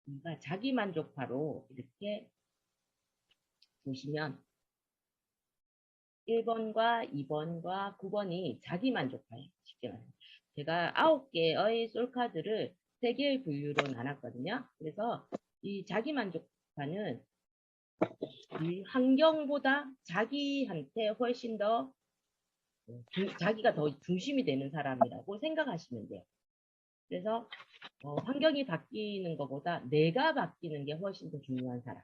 그러니까 자기만족파로 이렇게 보시면 1번과 2번과 9번이 자기만족파예요. 쉽게 말하면. 제가 9개의 솔카드를 3개의 분류로 나눴거든요. 그래서 이 자기만족파는 이 환경보다 자기한테 훨씬 더 자기가 더 중심이 되는 사람이라고 생각하시면 돼요. 그래서 환경이 바뀌는 것보다 내가 바뀌는 게 훨씬 더 중요한 사람.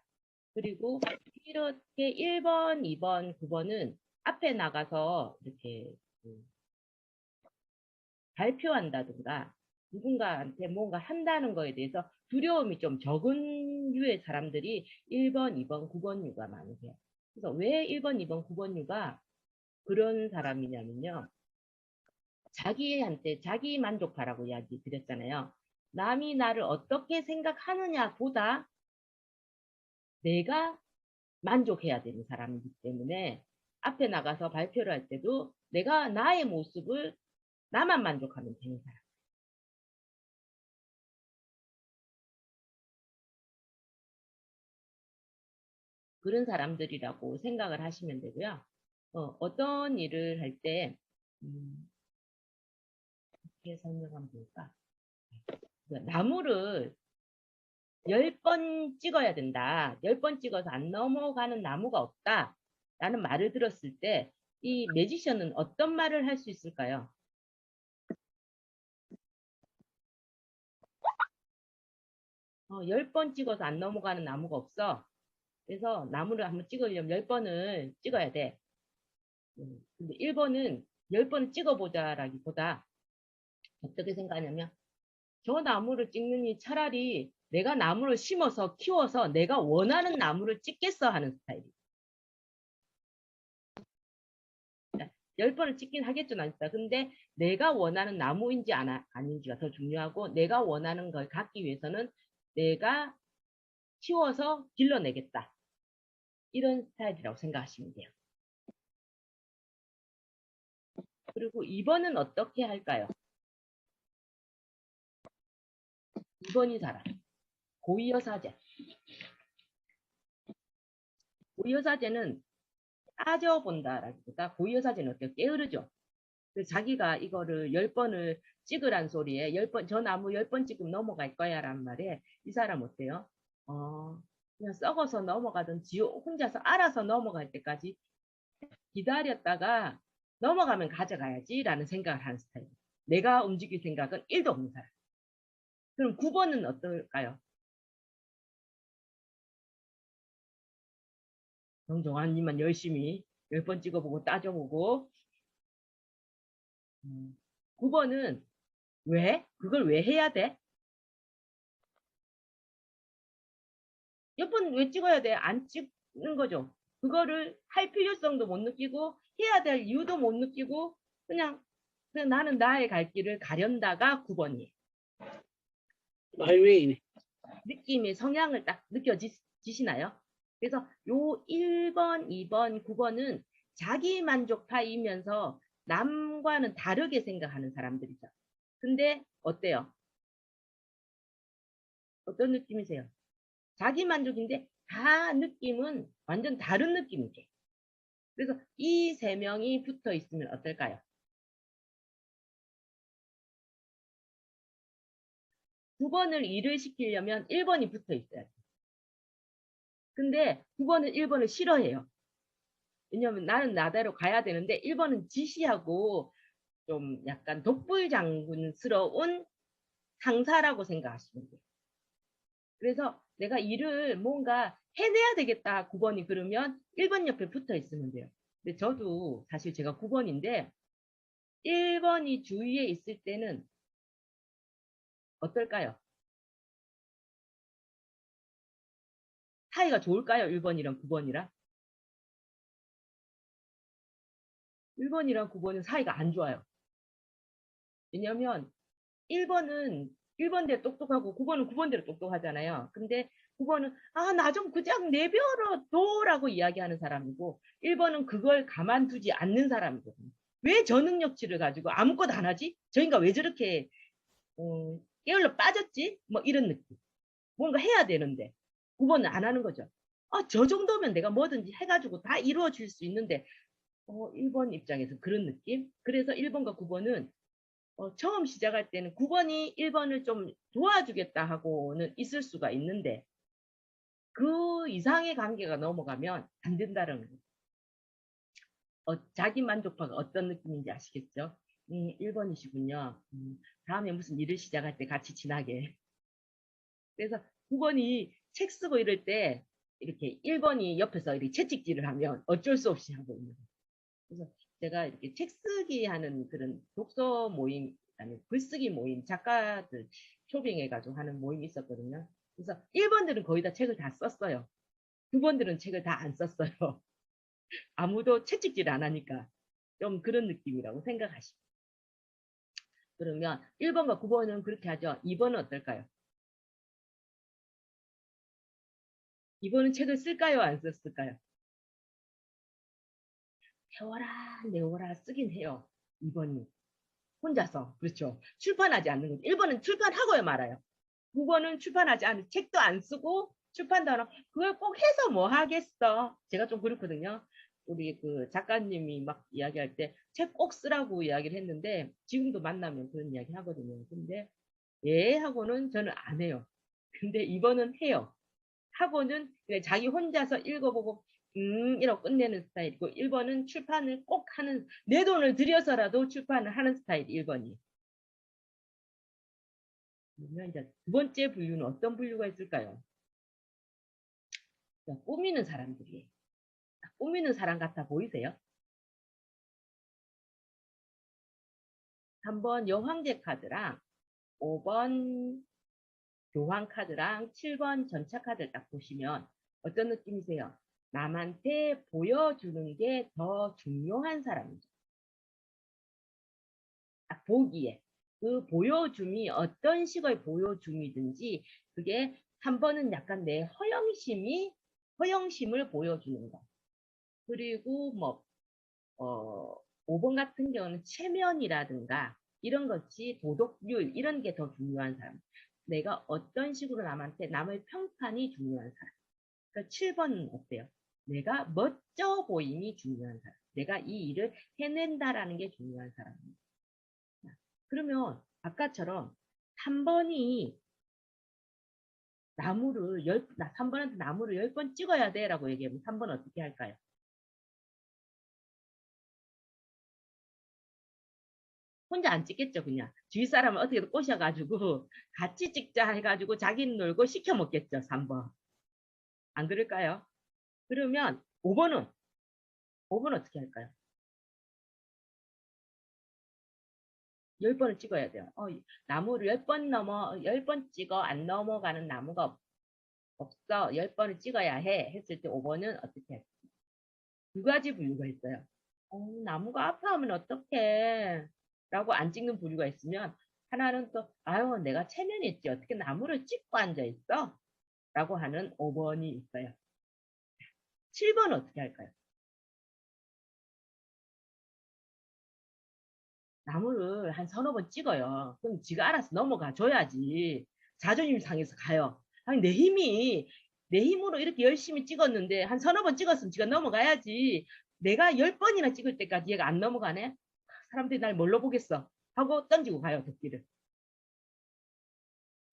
그리고 이렇게 1번, 2번, 9번은 앞에 나가서 이렇게 발표한다든가 누군가한테 뭔가 한다는 거에 대해서 두려움이 좀 적은 류의 사람들이 1번, 2번, 9번 류가 많으세요. 그래서 왜 1번, 2번, 9번 류가 그런 사람이냐면요. 자기한테 자기 만족하라고 이야기 드렸잖아요. 남이 나를 어떻게 생각하느냐 보다 내가 만족해야 되는 사람이기 때문에 앞에 나가서 발표를 할 때도 내가 나의 모습을 나만 만족하면 되는 사람. 그런 사람들이라고 생각을 하시면 되고요. 어떤 일을 할 때, 어떻게 설명하면 좋을까? 나무를 10번 찍어야 된다. 10번 찍어서 안 넘어가는 나무가 없다. 라는 말을 들었을 때, 이 매지션은 어떤 말을 할 수 있을까요? 10번 찍어서 안 넘어가는 나무가 없어. 그래서 나무를 한번 찍으려면 10번을 찍어야 돼. 근데 1번은 10번을 찍어보자라기보다 어떻게 생각하냐면 저 나무를 찍느니 차라리 내가 나무를 심어서 키워서 내가 원하는 나무를 찍겠어 하는 스타일이에요. 10번을 찍긴 하겠죠, 난다. 근데 내가 원하는 나무인지 아닌지가 더 중요하고 내가 원하는 걸 갖기 위해서는 내가 키워서 길러내겠다. 이런 스타일이라고 생각하시면 돼요. 그리고 2번은 어떻게 할까요? 2번이 사람. 고의여사제. 고의여사제는 따져본다라기보다 고의여사제는 어때요? 게으르죠. 그래서 자기가 이거를 10번을 찍으란 소리에 10번, 저 나무 10번 찍으면 넘어갈 거야 라는 말에 이 사람 어때요? 그냥 썩어서 넘어가든지 혼자서 알아서 넘어갈 때까지 기다렸다가 넘어가면 가져가야지 라는 생각을 하는 스타일. 내가 움직일 생각은 1도 없는 사람. 그럼 9번은 어떨까요? 정정환님만 열심히 10번 찍어보고 따져보고 9번은 왜? 그걸 왜 해야 돼? 몇 번 왜 찍어야 돼? 안 찍는 거죠. 그거를 할 필요성도 못 느끼고 해야 될 이유도 못 느끼고 그냥 나는 나의 갈 길을 가련다가 9번이에요. 느낌의 성향을 딱 느껴지시나요? 그래서 요 1번, 2번, 9번은 자기 만족파이면서 남과는 다르게 생각하는 사람들이죠. 근데 어때요? 어떤 느낌이세요? 자기 만족인데 다 느낌은 완전 다른 느낌이죠. 그래서 이 세 명이 붙어 있으면 어떨까요? 9번을 일을 시키려면 1번이 붙어 있어야 돼요. 근데 9번은 1번을 싫어해요. 왜냐면 나는 나대로 가야 되는데 1번은 지시하고 좀 약간 독불장군스러운 상사라고 생각하시면 돼요. 그래서 내가 일을 뭔가 해내야 되겠다 9번이 그러면 1번 옆에 붙어 있으면 돼요. 근데 저도 사실 제가 9번인데 1번이 주위에 있을 때는 어떨까요? 사이가 좋을까요? 1번이랑 9번이랑? 1번이랑 9번은 사이가 안 좋아요. 왜냐면 1번은 1번대로 똑똑하고 9번은 9번대로 똑똑하잖아요. 근데 9번은 나 좀 그냥 내버려 둬라고 이야기하는 사람이고 1번은 그걸 가만두지 않는 사람이거든요. 왜 저 능력치를 가지고 아무것도 안 하지? 저 인간 왜 저렇게 게을러 빠졌지? 뭐 이런 느낌. 뭔가 해야 되는데 9번은 안 하는 거죠. 저 정도면 내가 뭐든지 해가지고 다 이루어질 수 있는데 1번 입장에서 그런 느낌? 그래서 1번과 9번은 처음 시작할 때는 9번이 1번을 좀 도와주겠다 하고는 있을 수가 있는데 그 이상의 관계가 넘어가면 안 된다는 거예요. 자기 만족도가 어떤 느낌인지 아시겠죠? 1번이시군요. 다음에 무슨 일을 시작할 때 같이 지나게. 그래서 9번이 책 쓰고 이럴 때 이렇게 1번이 옆에서 이렇게 채찍질을 하면 어쩔 수 없이 하고 있는 거예요. 그래서 제가 이렇게 책 쓰기 하는 그런 독서 모임, 아니 글쓰기 모임, 작가들 초빙해가지고 하는 모임이 있었거든요. 그래서 1번들은 거의 다 책을 다 썼어요. 9번들은 책을 다 안 썼어요. 아무도 채찍질 안 하니까 좀 그런 느낌이라고 생각하시고. 그러면 1번과 9번은 그렇게 하죠. 2번은 어떨까요? 2번은 책을 쓸까요? 안 썼을까요? 태워라, 내워라 쓰긴 해요. 2번이. 혼자서. 그렇죠. 출판하지 않는 거죠. 1번은 출판하고야 말아요. 9번은 출판하지 않은 책도 안 쓰고 출판도 안 하고 그걸 꼭 해서 뭐 하겠어. 제가 좀 그렇거든요. 우리 그 작가님이 막 이야기할 때 책 꼭 쓰라고 이야기를 했는데 지금도 만나면 그런 이야기 하거든요. 근데 예 하고는 저는 안 해요. 근데 이번은 해요. 하고는 그냥 자기 혼자서 읽어보고 이러고 끝내는 스타일이고 1번은 출판을 꼭 하는 내 돈을 들여서라도 출판을 하는 스타일 1번이. 그러면 이제 두 번째 분류는 어떤 분류가 있을까요? 꾸미는 사람들이에요. 꾸미는 사람 같아 보이세요? 3번 여황제 카드랑 5번 교황 카드랑 7번 전차 카드를 딱 보시면 어떤 느낌이세요? 남한테 보여주는 게 더 중요한 사람이죠. 딱 보기에. 그 보여줌이 어떤 식의 보여줌이든지 그게 3번은 약간 내 허영심을 보여주는 거. 그리고 뭐, 5번 같은 경우는 체면이라든가 이런 것이 도덕률 이런 게 더 중요한 사람. 내가 어떤 식으로 남의 평판이 중요한 사람. 그러니까 7번은 어때요? 내가 멋져 보임이 중요한 사람. 내가 이 일을 해낸다라는 게 중요한 사람입니다. 그러면 아까처럼 3번이 3번한테 나무를 10번 찍어야 돼 라고 얘기하면 3번 어떻게 할까요? 혼자 안 찍겠죠, 그냥. 주위 사람을 어떻게든 꼬셔가지고 같이 찍자 해가지고 자기는 놀고 시켜 먹겠죠, 3번. 안 그럴까요? 그러면 5번 어떻게 할까요? 10번을 찍어야 돼요. 나무를 10번 찍어 안 넘어가는 나무가 없어. 10번을 찍어야 해. 했을 때 5번은 어떻게 할까요? 두 가지 부류가 있어요. 나무가 아파하면 어떡해. 라고 안 찍는 부류가 있으면 하나는 또 아유 내가 체면이 있지 어떻게 나무를 찍고 앉아있어? 라고 하는 5번이 있어요. 7번은 어떻게 할까요? 나무를 한 서너 번 찍어요. 그럼 지가 알아서 넘어가 줘야지. 자존심 상해서 가요. 아니 내 힘으로 이렇게 열심히 찍었는데 한 서너 번 찍었으면 지가 넘어가야지. 내가 10번이나 찍을 때까지 얘가 안 넘어가네? 사람들이 날 뭘로 보겠어? 하고 던지고 가요, 도끼를.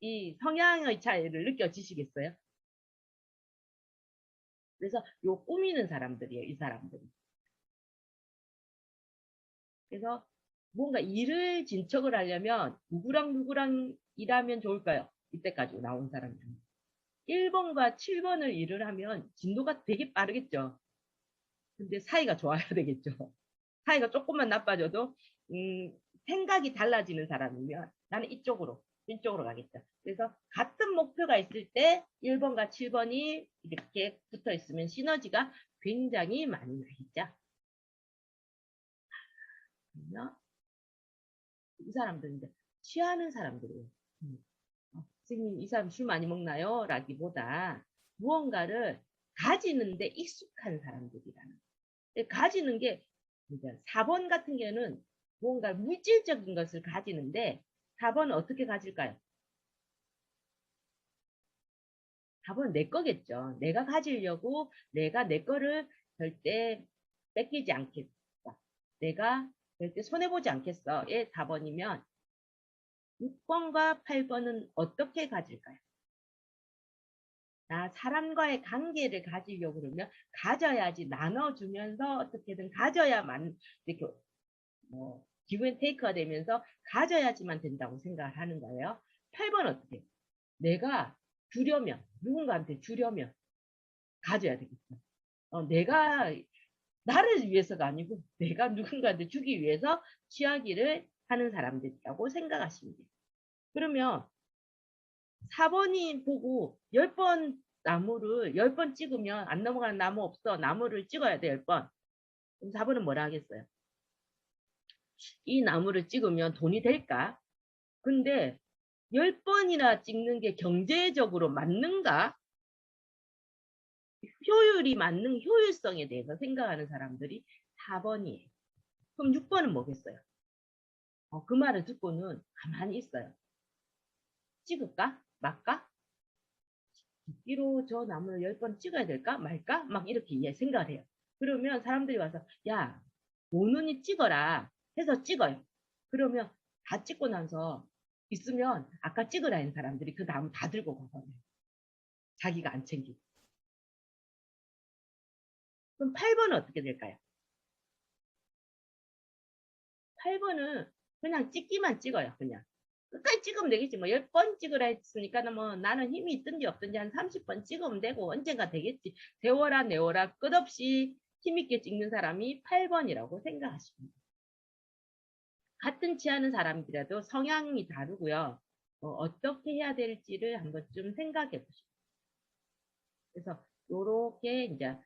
이 성향의 차이를 느껴지시겠어요? 그래서 요 꾸미는 사람들이에요, 이 사람들이. 그래서 뭔가 일을 진척을 하려면 누구랑 일하면 좋을까요? 이때까지 나온 사람 중. 1번과 7번을 일을 하면 진도가 되게 빠르겠죠. 근데 사이가 좋아야 되겠죠. 사이가 조금만 나빠져도 생각이 달라지는 사람이면 나는 이쪽으로 가겠죠. 그래서 같은 목표가 있을 때 1번과 7번이 이렇게 붙어 있으면 시너지가 굉장히 많이 나겠죠. 그러면 이 사람들은 이제 취하는 사람들이에요. 선생님, 이 사람 술 많이 먹나요? 라기보다 무언가를 가지는데 익숙한 사람들이라는. 가지는 게, 이제 4번 같은 경우는 무언가 물질적인 것을 가지는데, 4번은 어떻게 가질까요? 4번은 내 거겠죠. 내가 가지려고 내가 내 거를 절대 뺏기지 않겠어. 내가 절대 손해보지 않겠어. 예, 4번이면 6번과 8번은 어떻게 가질까요? 나 사람과의 관계를 가지려고 그러면 가져야지 나눠주면서 어떻게든 가져야만 이렇게 기브 앤 테이크가 되면서 가져야지만 된다고 생각을 하는 거예요. 8번 어떻게? 내가 주려면 누군가한테 주려면 가져야 되겠어. 내가 나를 위해서가 아니고 내가 누군가한테 주기 위해서 취하기를 하는 사람들이라고 생각하시면 돼요. 그러면 4번이 보고 10번 나무를 10번 찍으면 안 넘어가는 나무 없어. 나무를 찍어야 돼, 10번. 그럼 4번은 뭐라 하겠어요? 이 나무를 찍으면 돈이 될까? 근데 10번이나 찍는 게 경제적으로 맞는가? 효율이 맞는 효율성에 대해서 생각하는 사람들이 4번이에요. 그럼 6번은 뭐겠어요? 그 말을 듣고는 가만히 있어요. 찍을까? 말까? 듣기로 저 나무를 10번 찍어야 될까? 말까? 막 이렇게 생각을 해요. 그러면 사람들이 와서 야, 오눈이 찍어라 해서 찍어요. 그러면 다 찍고 나서 있으면 아까 찍으라 했는 사람들이 그 나무 다 들고 가거든요. 자기가 안 챙기고. 그럼 8번은 어떻게 될까요? 8번은 그냥 찍기만 찍어요. 그냥. 끝까지 찍으면 되겠지. 뭐 10번 찍으라 했으니까 뭐 나는 힘이 있든지 없든지 한 30번 찍으면 되고 언젠가 되겠지. 세워라 내워라 끝없이 힘있게 찍는 사람이 8번이라고 생각하십니다. 같은 취하는 사람들이라도 성향이 다르고요. 어떻게 해야 될지를 한번 좀 생각해 보시고. 그래서 요렇게 이제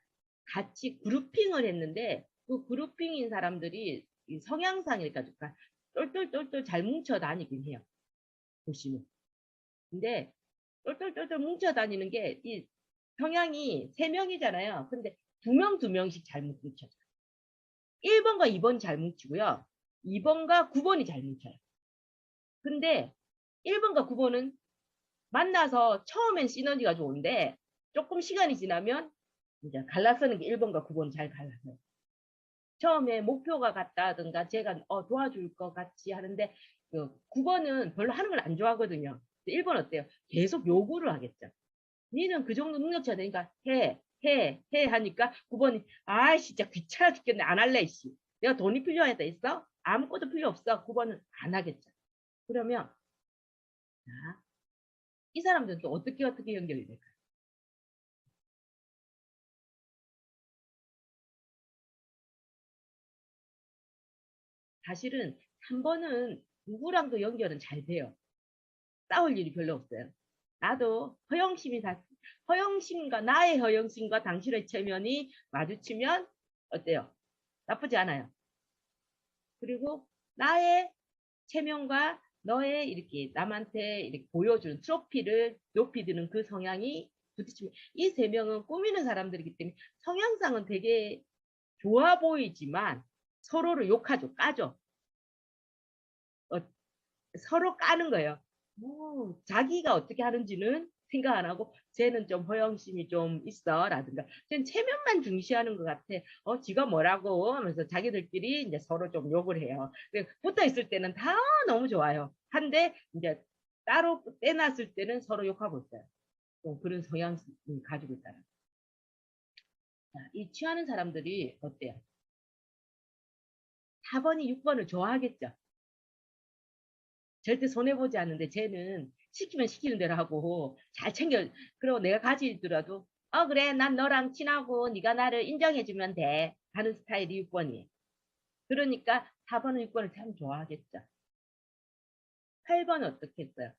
같이 그룹핑을 했는데 그 그룹핑인 사람들이 성향상이니까 똘똘똘똘 잘 뭉쳐 다니긴 해요. 보시면. 근데 똘똘똘똘 뭉쳐 다니는 게 이 성향이 3명이잖아요. 근데 2명, 2명씩 잘 뭉쳐져요. 1번과 2번이 잘 뭉치고요. 2번과 9번이 잘 뭉쳐요. 근데 1번과 9번은 만나서 처음엔 시너지가 좋은데 조금 시간이 지나면 이제 갈라서는 게 1번과 9번이 잘 갈라서요. 처음에 목표가 같다든가 제가 도와줄 것 같이 하는데 그 9번은 별로 하는 걸 안 좋아하거든요. 1번 어때요? 계속 요구를 하겠죠. 니는 그 정도 능력치가 되니까 해 하니까 9번이 아 진짜 귀찮아 죽겠네 안 할래 씨. 내가 돈이 필요하다 했어? 아무것도 필요 없어. 9번은 안 하겠죠. 그러면 자, 이 사람들은 또 어떻게 연결이 될까요? 사실은 3번은 누구랑도 연결은 잘 돼요. 싸울 일이 별로 없어요. 나도 허영심과 나의 허영심과 당신의 체면이 마주치면 어때요? 나쁘지 않아요. 그리고 나의 체면과 너의 이렇게 남한테 이렇게 보여주는 트로피를 높이 드는 그 성향이 부딪히면 이 3명은 꾸미는 사람들이기 때문에 성향상은 되게 좋아 보이지만 서로를 욕하죠, 까죠. 어, 서로 까는 거예요. 뭐 자기가 어떻게 하는지는 생각 안 하고 쟤는 좀 허영심이 좀 있어 라든가 쟤는 체면만 중시하는 것 같아. 지가 뭐라고 하면서 자기들끼리 이제 서로 좀 욕을 해요. 붙어 있을 때는 다 너무 좋아요. 한데 이제 따로 떼놨을 때는 서로 욕하고 있어요. 그런 성향을 가지고 있다. 이 취하는 사람들이 어때요? 4번이 6번을 좋아하겠죠. 절대 손해보지 않는데 쟤는 시키면 시키는 대로 하고 잘 챙겨. 그리고 내가 가지더라도 그래 난 너랑 친하고 네가 나를 인정해주면 돼 하는 스타일이 6번이에요. 그러니까 4번은 6번을 참 좋아하겠죠. 8번은 어떻게 했어요?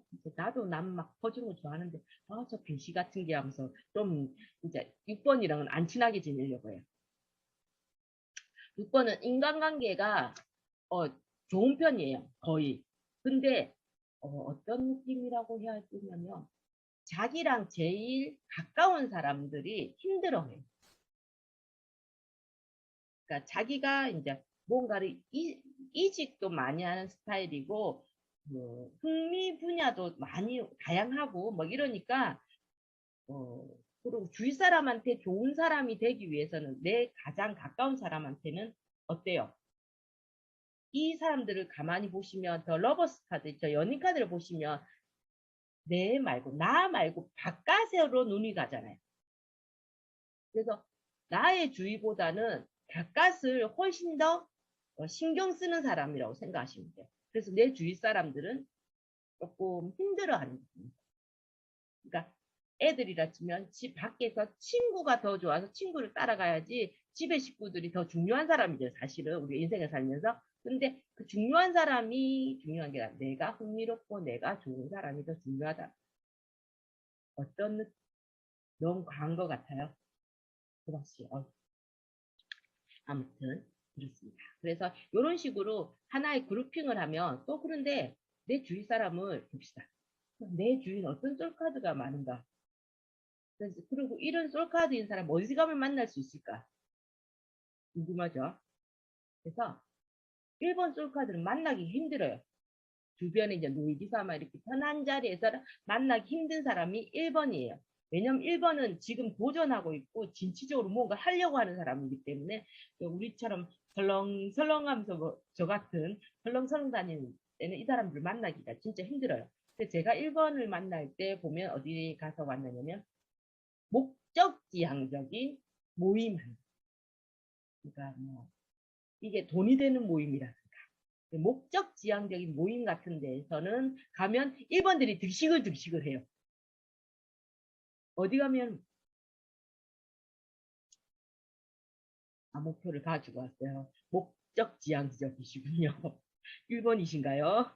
진짜 나도 남 막 퍼주는 거 좋아하는데 저 글씨 같은 게 하면서 좀 이제 6번이랑은 안 친하게 지내려고 해요. 6번은 인간관계가 어, 좋은 편이에요. 거의. 근데 어떤 느낌이라고 해야 되냐면 자기랑 제일 가까운 사람들이 힘들어해요. 그러니까 자기가 이제 뭔가를 이직도 많이 하는 스타일이고 흥미 분야도 많이 다양하고 뭐 이러니까 그리고 주위 사람한테 좋은 사람이 되기 위해서는 내 가장 가까운 사람한테는 어때요? 이 사람들을 가만히 보시면 더 러버스 카드 있죠. 연인 카드를 보시면 내 말고 나 말고 바깥으로 눈이 가잖아요. 그래서 나의 주위보다는 바깥을 훨씬 더 신경 쓰는 사람이라고 생각하시면 돼요. 그래서 내 주위 사람들은 조금 힘들어하는 겁니다. 그러니까 애들이라 치면 집 밖에서 친구가 더 좋아서 친구를 따라가야지 집의 식구들이 더 중요한 사람이죠. 사실은 우리 인생을 살면서. 근데 그 중요한 사람이 중요한 게 아니라 내가 흥미롭고 내가 좋은 사람이 더 중요하다. 어떤 너무 과한 것 같아요. 그렇지. 아무튼 그렇습니다. 그래서 이런 식으로 하나의 그룹핑을 하면 또 그런데 내 주위 사람을 봅시다. 내 주위는 어떤 솔카드가 많은가? 그리고 이런 솔카드인 사람 어디 가면 만날 수 있을까? 궁금하죠? 그래서 1번 솔카드는 만나기 힘들어요. 주변에 이제 놀기삼아 이렇게 편한 자리에서 만나기 힘든 사람이 1번이에요. 왜냐면 1번은 지금 도전하고 있고 진취적으로 뭔가 하려고 하는 사람이기 때문에 우리처럼 설렁설렁하면서 저 같은 설렁설렁 다니는 때는 이 사람들을 만나기가 진짜 힘들어요. 근데 제가 1번을 만날 때 보면 어디 가서 만나냐면 목적지향적인 모임. 그러니까 뭐 이게 돈이 되는 모임이라든가 목적지향적인 모임 같은 데에서는 가면 1번들이 득식을 해요. 어디 가면 목표를 가지고 왔어요. 목적지향적이시군요. 1번이신가요?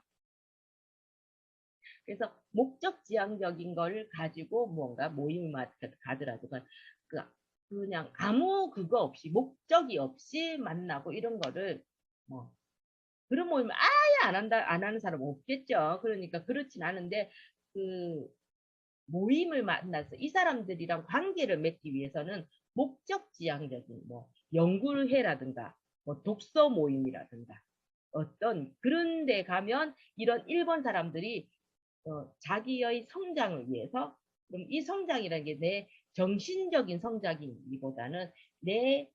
그래서 목적지향적인 걸 가지고 뭔가 모임을 가더라도 그 그냥 아무 그거 없이 목적이 없이 만나고 이런 거를 뭐 그런 모임을 아예 안 하는 사람 없겠죠. 그러니까 그렇진 않은데 그 모임을 만나서 이 사람들이랑 관계를 맺기 위해서는 목적지향적인 뭐 연구를 해라든가 뭐 독서 모임이라든가 어떤 그런 데 가면 이런 1번 사람들이 자기의 성장을 위해서 그럼 이 성장이라는 게 내 정신적인 성장이기보다는 내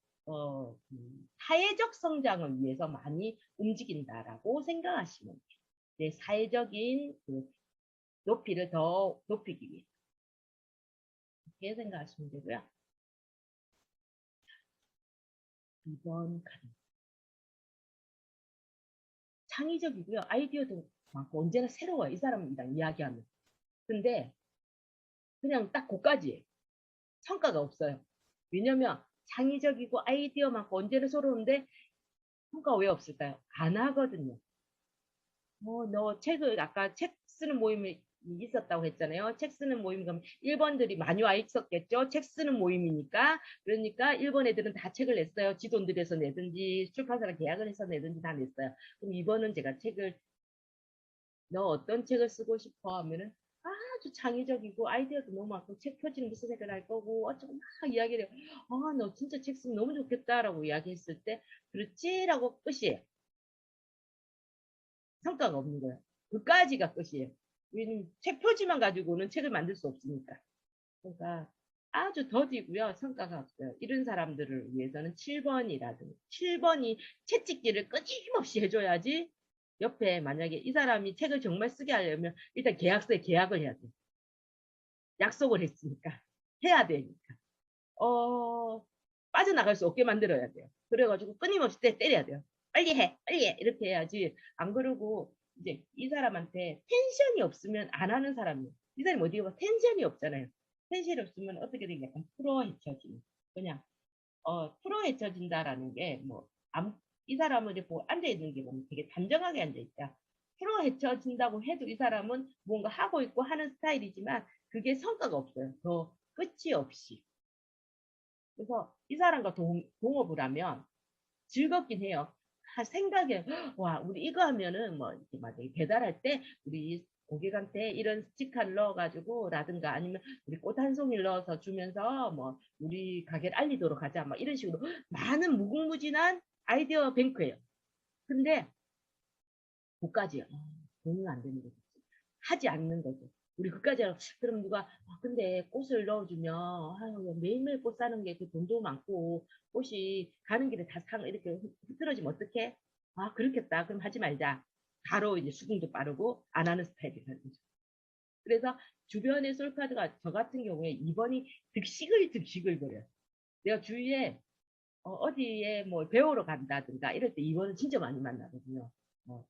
사회적 성장을 위해서 많이 움직인다라고 생각하시면 돼요. 내 사회적인 그 높이를 더 높이기 위해 그렇게 생각하시면 되고요. 2번 카드 창의적이고요. 아이디어도 많고 언제나 새로워요. 이 사람이랑 이야기하면. 근데 그냥 딱 그까지예요. 성과가 없어요. 왜냐면 창의적이고 아이디어 많고 언제나 새로운데 성과 왜 없을까요? 안 하거든요. 너 책을 아까 책 쓰는 모임이 있었다고 했잖아요. 책 쓰는 모임 그럼 1번들이 많이 와 있었겠죠. 책 쓰는 모임이니까. 그러니까 1번 애들은 다 책을 냈어요. 지 돈 들여서 내든지 출판사랑 계약을 해서 내든지 다 냈어요. 그럼 2번은 제가 책을 너 어떤 책을 쓰고 싶어 하면은 아주 창의적이고 아이디어도 너무 많고 책 표지는 무슨 색을 할 거고 어쩌고 막 이야기를 해요. 너 진짜 책 쓰면 너무 좋겠다라고 이야기했을 때 그렇지라고 끝이에요. 성과가 없는 거예요. 그까지가 끝이에요. 왜냐면 책 표지만 가지고는 책을 만들 수 없으니까. 그러니까 아주 더디고요. 성과가 없어요. 이런 사람들을 위해서는 7번이라든지 7번이 채찍질을 끊임없이 해줘야지 옆에 만약에 이 사람이 책을 정말 쓰게 하려면 일단 계약서에 계약을 해야 돼요. 약속을 했으니까. 해야 되니까. 빠져나갈 수 없게 만들어야 돼요. 그래가지고 끊임없이 때려야 돼요. 빨리 해, 빨리 해. 이렇게 해야지. 안 그러고 이제 이 사람한테 텐션이 없으면 안 하는 사람이에요. 이 사람이 어디 가면 텐션이 없잖아요. 텐션이 없으면 어떻게 되냐. 약간 프로헤쳐지는. 그냥, 프로헤쳐진다라는 게 뭐, 이 사람을 이렇게 보고 앉아있는 게 보면 되게 단정하게 앉아있다. 프로헤쳐진다고 해도 이 사람은 뭔가 하고 있고 하는 스타일이지만 그게 성과가 없어요. 더 끝이 없이. 그래서 이 사람과 동업을 하면 즐겁긴 해요. 생각에 와 우리 이거 하면은 뭐 이렇게 막 배달할 때 우리 고객한테 이런 스티커를 넣어가지고 라든가 아니면 우리 꽃 한 송이를 넣어서 주면서 뭐 우리 가게를 알리도록 하자 막 이런 식으로 많은 무궁무진한 아이디어 뱅크예요. 근데 그까지요. 돈은 안 되는 거죠. 하지 않는 거죠. 우리 그까지 그럼 누가 근데 꽃을 넣어주면 아유, 매일매일 꽃 사는 게 그 돈도 많고 꽃이 가는 길에 다 이렇게 흐트러지면 어떡해? 아 그렇겠다. 그럼 하지 말자. 바로 이제 수긍도 빠르고 안 하는 스타일이 되는 거죠. 그래서 주변의 솔카드가 저 같은 경우에 2번이 득식을 거려요. 내가 주위에 어디에 뭐 배우러 간다든가 이럴 때 2번은 진짜 많이 만나거든요.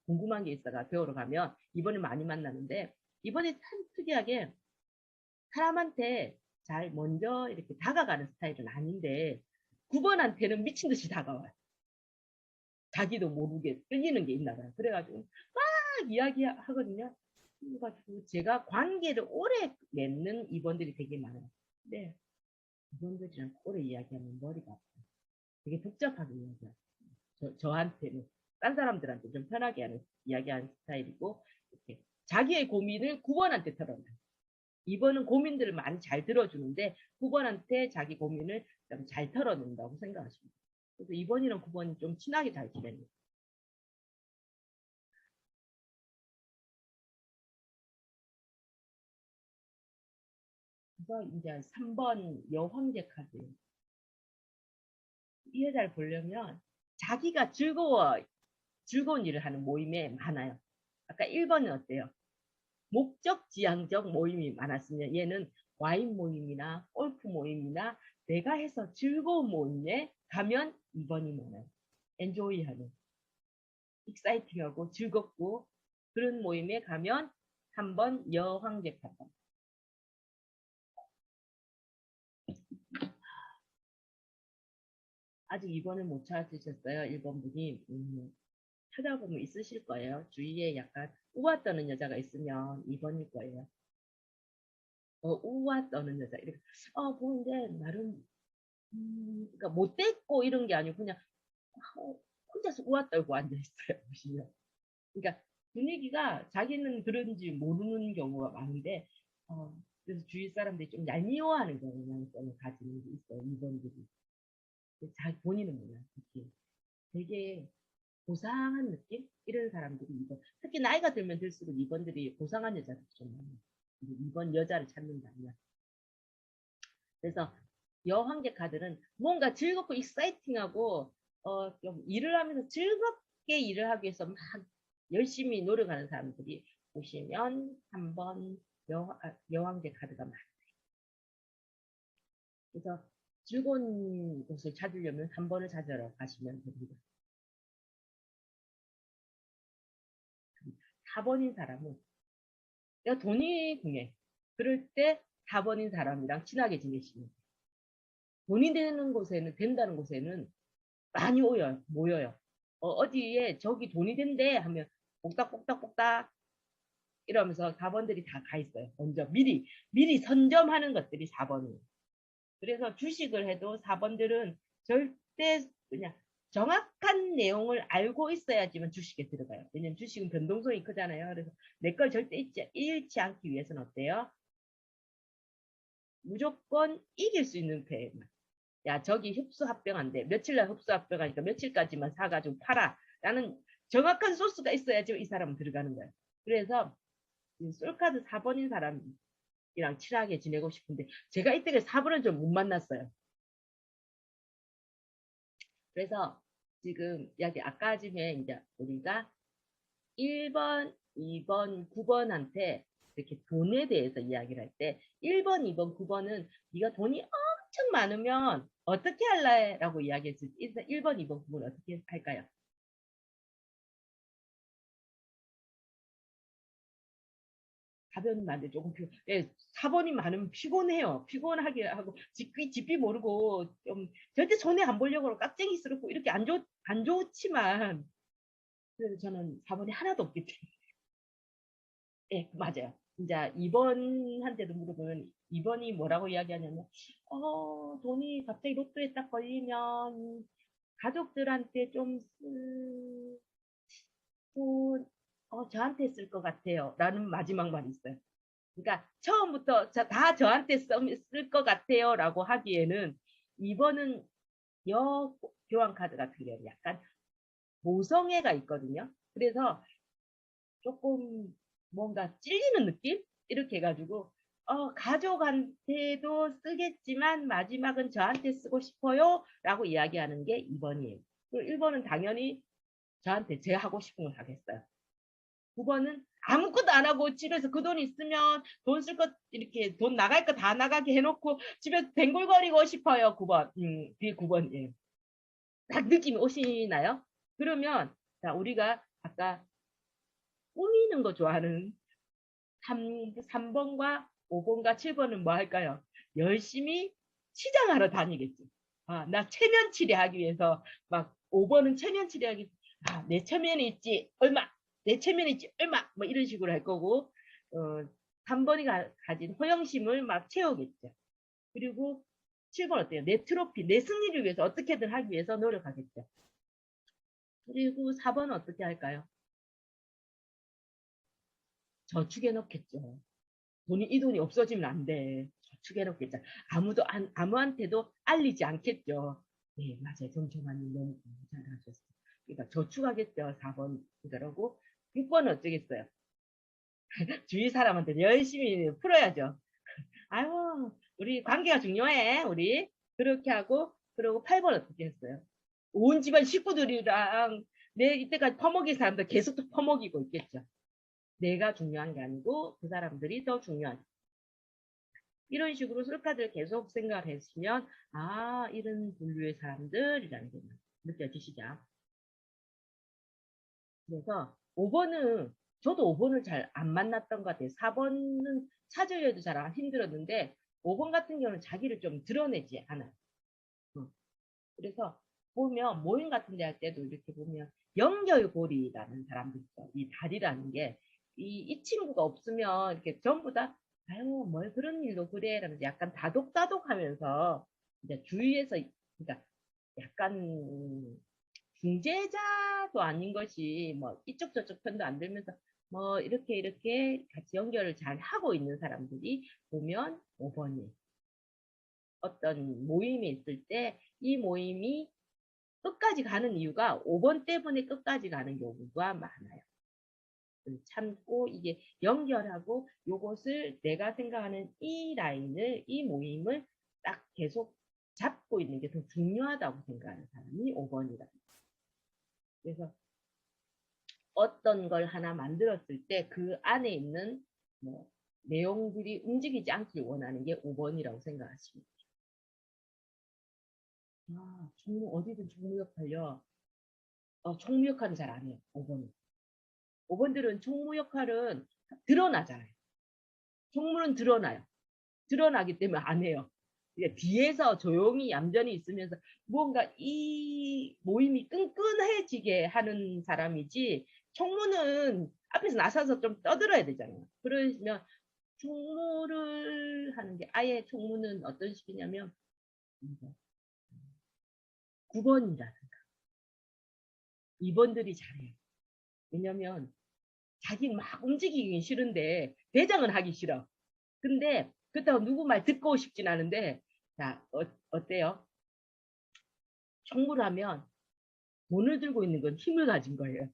궁금한 게 있어가 배우러 가면 2번을 많이 만나는데 이번에 참 특이하게 사람한테 잘 먼저 이렇게 다가가는 스타일은 아닌데 9번한테는 미친 듯이 다가와요. 자기도 모르게 끌리는 게 있나 봐요. 그래가지고 막 이야기하거든요. 그래가지고 제가 관계를 오래 맺는 2번들이 되게 많아요. 근데 2번들이랑 오래 이야기하면 머리가 아파요. 되게 복잡하게 이야기해요. 저한테는 딴 사람들한테 좀 편하게 하는 이야기하는 스타일이고 이렇게 자기의 고민을 9번한테 털어놔요. 2번은 고민들을 많이 잘 들어주는데 9번한테 자기 고민을 잘 털어놓는다고 생각하십니다. 그래서 2번이랑 9번이 좀 친하게 잘 지내요. 그래서 이제 3번 여황제 카드. 이 여자를 보려면 자기가 즐거운 일을 하는 모임에 많아요. 아까 1번은 어때요? 목적 지향적 모임이 많았으면 얘는 와인 모임이나 골프 모임이나 내가 해서 즐거운 모임에 가면 2번이 많아요. 엔조이하는, 익사이팅하고 즐겁고 그런 모임에 가면 3번 여황제 카드. 아직 2번을 못 찾으셨어요. 1번 분이. 찾아보면 있으실 거예요. 주위에 약간 우와 떠는 여자가 있으면 2번일 거예요. 우와 떠는 여자. 이렇게, 보는데, 나름, 그러니까 못됐고 이런 게 아니고 그냥, 혼자서 우와 떨고 앉아있어요. 보시면. 그러니까 분위기가 자기는 그런지 모르는 경우가 많은데, 그래서 주위 사람들이 좀 얄미워하는 경향성을 가지는 게 있어요. 2번들이. 잘 본인은 몰라요. 되게 고상한 느낌? 이런 사람들이 2번. 특히 나이가 들면 들수록 2번들이 고상한 여자들 좀 많아요. 2번 여자를 찾는다면. 그래서 여황제 카드는 뭔가 즐겁고 익사이팅하고 좀 일을 하면서 즐겁게 일을 하기 위해서 막 열심히 노력하는 사람들이 보시면 3번 여황제 카드가 많아요. 그래서 즐거운 곳을 찾으려면 3번을 찾으러 가시면 됩니다. 4번인 사람은 내가 돈이 궁해. 그럴 때 4번인 사람이랑 친하게 지내시면 돼요. 돈이 되는 곳에는 된다는 곳에는 많이 모여요. 어디에 저기 돈이 된대 하면 꼭딱꼭딱꼭딱 이러면서 4번들이 다 가 있어요. 먼저 미리 선점하는 것들이 4번이에요. 그래서 주식을 해도 4번들은 절대 그냥 정확한 내용을 알고 있어야지만 주식에 들어가요. 왜냐면 주식은 변동성이 크잖아요. 그래서 내 걸 절대 잃지 않기 위해서는 어때요? 무조건 이길 수 있는 패만. 야, 저기 흡수합병한데 며칠날 흡수합병하니까 며칠까지만 사가지고 팔아. 라는 정확한 소스가 있어야지 이 사람은 들어가는 거예요. 그래서 솔카드 4번인 사람이랑 친하게 지내고 싶은데 제가 이때가 4번을 좀 못 만났어요. 그래서 지금 여기 아까 전에 이제 우리가 1번, 2번, 9번한테 이렇게 돈에 대해서 이야기를 할 때 1번, 2번, 9번은 네가 돈이 엄청 많으면 어떻게 할래? 라고 이야기했을 때 1번, 2번, 9번 어떻게 할까요? 가벼운 말인데 조금 4번이 많으면 피곤해요. 피곤하게 하고 집비 모르고 좀 절대 손해 안 보려고 하고 깍쟁이스럽고 이렇게 안 좋지만 그래서 저는 4번이 하나도 없기 때문에 예, 맞아요. 이제 2번한테도 물어보면 2번이 뭐라고 이야기하냐면 돈이 갑자기 로또에 딱 걸리면 가족들한테 좀 돈, 저한테 쓸 것 같아요. 라는 마지막 말이 있어요. 그러니까 처음부터 다 저한테 쓸 것 같아요. 라고 하기에는 2번은 교환 카드 같은 경우 약간 모성애가 있거든요. 그래서 조금 뭔가 찔리는 느낌? 이렇게 해가지고 가족한테도 쓰겠지만 마지막은 저한테 쓰고 싶어요 라고 이야기하는 게 2번이에요. 1번은 당연히 저한테 제 하고 싶은 걸 하겠어요. 9번은 아무것도 안 하고 집에서 그 돈 있으면 돈 쓸 것 이렇게 돈 나갈 거 다 나가게 해놓고 집에서 뒹굴거리고 싶어요. 9번. 뒤에 9번이에요. 딱 느낌이 오시나요? 그러면 자 우리가 아까 꾸미는 거 좋아하는 3번과 5번과 7번은 뭐 할까요? 열심히 시장하러 다니겠지. 나 체면 치레하기 위해서 막 5번은 체면 치레하기 내 체면이 있지 얼마 내 체면이 있지 얼마 뭐 이런 식으로 할 거고 3번이 가진 허영심을 막 채우겠죠. 그리고 7번 어때요? 내 트로피 내 승리를 위해서 어떻게든 하기 위해서 노력하겠죠. 그리고 4번은 어떻게 할까요? 저축해 놓겠죠. 이 돈이 없어지면 안 돼. 저축해 놓겠죠. 아무한테도 알리지 않겠죠. 네, 맞아요. 정정환님 너무 잘하셨어요. 그러니까 저축하겠죠. 4번 그러고 6번은 어쩌겠어요. 주위 사람한테 열심히 풀어야죠. 아유, 우리 관계가 중요해. 우리 그렇게 하고 그리고 8번 어떻게 했어요? 온 집안 식구들이랑 내 이때까지 퍼먹인 사람들 계속 또 퍼먹이고 있겠죠. 내가 중요한 게 아니고 그 사람들이 더 중요한. 이런 식으로 술카드를 계속 생각을 했으면 이런 분류의 사람들이라는 게 느껴지시죠? 그래서 5번은 저도 5번을 잘 안 만났던 것 같아요. 4번은 찾으려도 잘 힘들었는데 5번 같은 경우는 자기를 좀 드러내지 않아요. 그래서 보면 모임 같은 데 할 때도 이렇게 보면 연결고리라는 사람들 있죠. 이 다리라는 게 이 친구가 없으면 이렇게 전부 다 아유 뭘 그런 일도 그래 라면서 약간 다독다독하면서 이제 주위에서 그러니까 약간 중재자도 아닌 것이 뭐 이쪽 저쪽 편도 안 들면서 뭐 이렇게 같이 연결을 잘 하고 있는 사람들이 보면 5번이 어떤 모임이 있을 때 이 모임이 끝까지 가는 이유가 5번 때문에 끝까지 가는 경우가 많아요. 참고 이게 연결하고 요것을 내가 생각하는 이 라인을 이 모임을 딱 계속 잡고 있는 게 더 중요하다고 생각하는 사람이 5번이다. 그래서 어떤 걸 하나 만들었을 때 그 안에 있는 뭐 내용들이 움직이지 않길 원하는 게 5번이라고 생각하시면 돼요. 총무 어디든 총무 역할요. 총무 역할은 잘 안 해요. 5번은. 5번들은 총무 역할은 드러나잖아요. 총무는 드러나요. 드러나기 때문에 안 해요. 그러니까 뒤에서 조용히 얌전히 있으면서 뭔가 이 모임이 끈끈해지게 하는 사람이지 총무는 앞에서 나서서 좀 떠들어야 되잖아요. 그러면 총무를 하는 게 아예 총무는 어떤 식이냐면 9번이라든가 2번들이 잘해요. 왜냐면 자기 막 움직이기 싫은데 대장은 하기 싫어. 근데 그렇다고 누구 말 듣고 싶진 않은데 자 어때요? 총무를 하면 돈을 들고 있는 건 힘을 가진 거예요.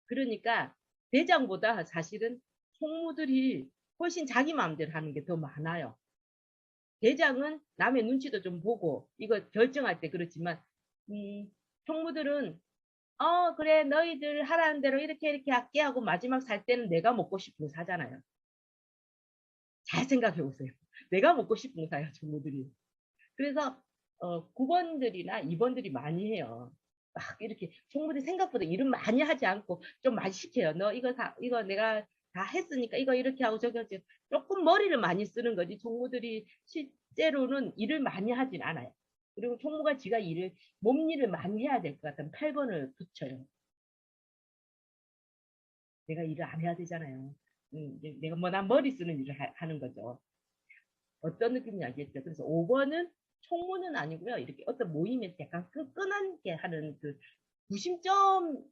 그러니까 대장보다 사실은 총무들이 훨씬 자기 마음대로 하는 게 더 많아요. 대장은 남의 눈치도 좀 보고 이거 결정할 때 그렇지만 총무들은 그래 너희들 하라는 대로 이렇게 할게 하고 마지막 살 때는 내가 먹고 싶은 거 사잖아요. 잘 생각해 보세요. 내가 먹고 싶은 거 사요 총무들이. 그래서 9번들이나 2번들이 많이 해요. 막 이렇게 총무들이 생각보다 일은 많이 하지 않고 좀 많이 시켜요. 너 이거 내가 다 했으니까 이거 이렇게 하고 저기 하지. 조금 머리를 많이 쓰는 거지. 총무들이 실제로는 일을 많이 하진 않아요. 그리고 총무가 지가 몸 일을 많이 해야 될 것 같으면 8번을 붙여요. 내가 일을 안 해야 되잖아요. 내가 난 머리 쓰는 일을 하는 거죠. 어떤 느낌인지 알겠죠? 그래서 5번은 총무는 아니고요. 이렇게 어떤 모임에서 약간 끈끈하게 하는 그 구심점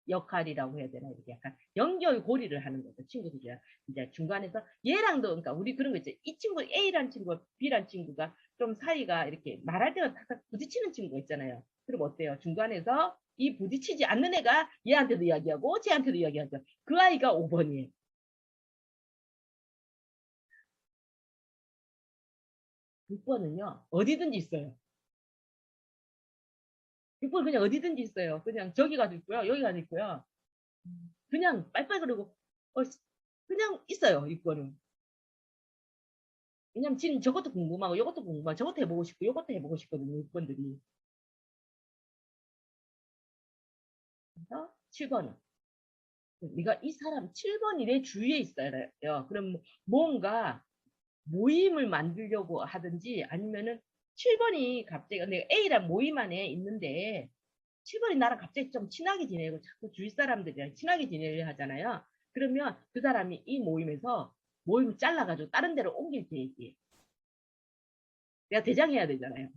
역할이라고 해야 되나? 이렇게 약간 연결고리를 하는 거죠. 친구들이랑. 이제 중간에서 얘랑도, 그러니까 우리 그런 거 있죠. 이 친구 A란 친구와 B란 친구가 좀 사이가 이렇게 말할 때가 탁탁 부딪히는 친구가 있잖아요. 그럼 어때요? 중간에서 이 부딪히지 않는 애가 얘한테도 이야기하고 쟤한테도 이야기하죠. 그 아이가 5번이에요. 6번은요. 어디든지 있어요. 6번 그냥 어디든지 있어요. 그냥 저기 가도 있고요. 여기 가도 있고요. 그냥 빨빨 그러고 그냥 있어요. 6번은. 왜냐면 지금 저것도 궁금하고 이것도 궁금하고 저것도 해보고 싶고 이것도 해보고 싶거든요. 6번들이. 그래서 7번은 네가 이 사람 7번이 내 주위에 있어요. 그럼 뭔가 모임을 만들려고 하든지 아니면은 7번이 갑자기 내가 A랑 모임 안에 있는데 7번이 나랑 갑자기 좀 친하게 지내고 자꾸 주위 사람들이랑 친하게 지내려 하잖아요. 그러면 그 사람이 이 모임에서 모임을 잘라가지고 다른 데로 옮길 계획이에요. 내가 대장해야 되잖아요.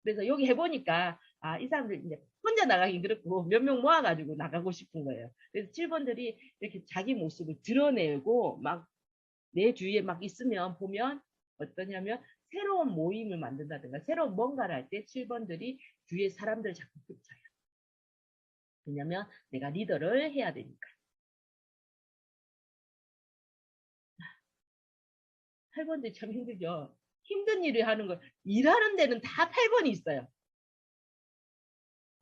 그래서 여기 해보니까 이 사람들 이제 혼자 나가긴 그렇고 몇 명 모아가지고 나가고 싶은 거예요. 그래서 7번들이 이렇게 자기 모습을 드러내고 막 내 주위에 막 있으면 보면 어떠냐면 새로운 모임을 만든다든가 새로운 뭔가를 할 때 7번들이 주위에 사람들을 자꾸 붙여요. 왜냐면 내가 리더를 해야 되니까. 8번들이 참 힘들죠. 힘든 일을 하는 걸 일하는 데는 다 8번이 있어요.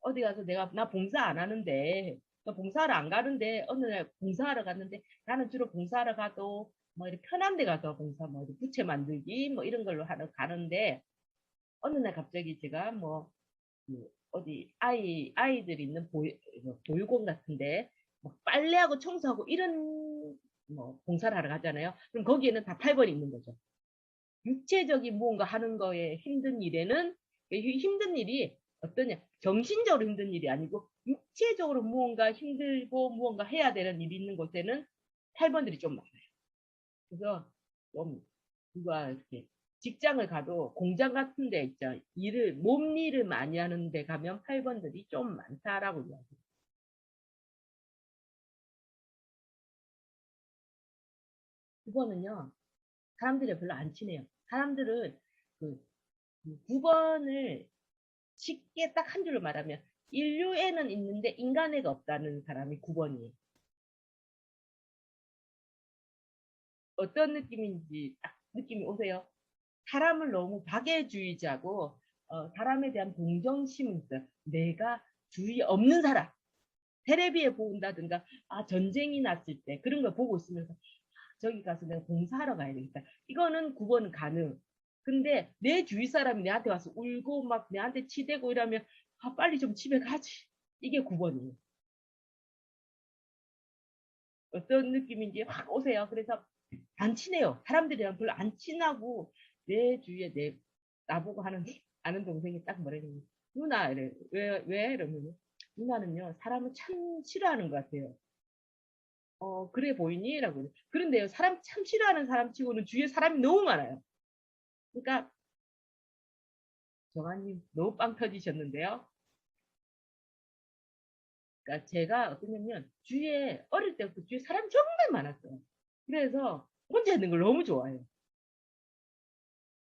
어디 가서 나 봉사 안 하는데 나 봉사하러 안 가는데 어느 날 봉사하러 갔는데 나는 주로 봉사하러 가도 뭐 이렇게 편한 데 가서 봉사 뭐 부채 만들기 뭐 이런 걸로 하러 가는데 어느 날 갑자기 제가 뭐 어디 아이들 있는 보육원 같은데 막 빨래하고 청소하고 이런 뭐 봉사를 하러 가잖아요. 그럼 거기에는 다 8번이 있는 거죠. 육체적인 무언가 하는 거에 힘든 일에는 힘든 일이 어떠냐 정신적으로 힘든 일이 아니고 육체적으로 무언가 힘들고 무언가 해야 되는 일이 있는 곳에는 8번들이 좀 많아요. 그래서 좀 누가 이렇게 직장을 가도 공장 같은 데 있죠. 몸 일을 많이 하는 데 가면 8번들이 좀 많다라고 이야기해요. 9번은요. 사람들이 별로 안 친해요. 사람들은 그 9번을 쉽게 딱 한 줄로 말하면 인류에는 있는데 인간에가 없다는 사람이 9번이에요. 어떤 느낌인지 딱 느낌이 오세요? 사람을 너무 박애주의자고 사람에 대한 동정심은 있어요. 내가 주위에 없는 사람 테레비에 본다든가 전쟁이 났을 때 그런 걸 보고 있으면서 저기 가서 내가 봉사하러 가야 되겠다. 이거는 9번은 가능. 근데 내 주위 사람이 내한테 와서 울고 막 내한테 치대고 이러면 빨리 좀 집에 가지. 이게 9번이에요. 어떤 느낌인지 확 오세요. 그래서 안 친해요. 사람들이랑 별로 안 친하고 내 주위에 나보고 아는 동생이 딱 뭐라냐면 누나 이래. 왜? 이러면 누나는요 사람을 참 싫어하는 것 같아요. 그래 보이니? 라고. 그런데요, 사람 참 싫어하는 사람 치고는 주위에 사람이 너무 많아요. 그러니까, 정한님, 너무 빵 터지셨는데요. 그러니까 제가 어떠냐면, 어릴 때부터 주위에 사람이 정말 많았어요. 그래서 혼자 있는 걸 너무 좋아해요.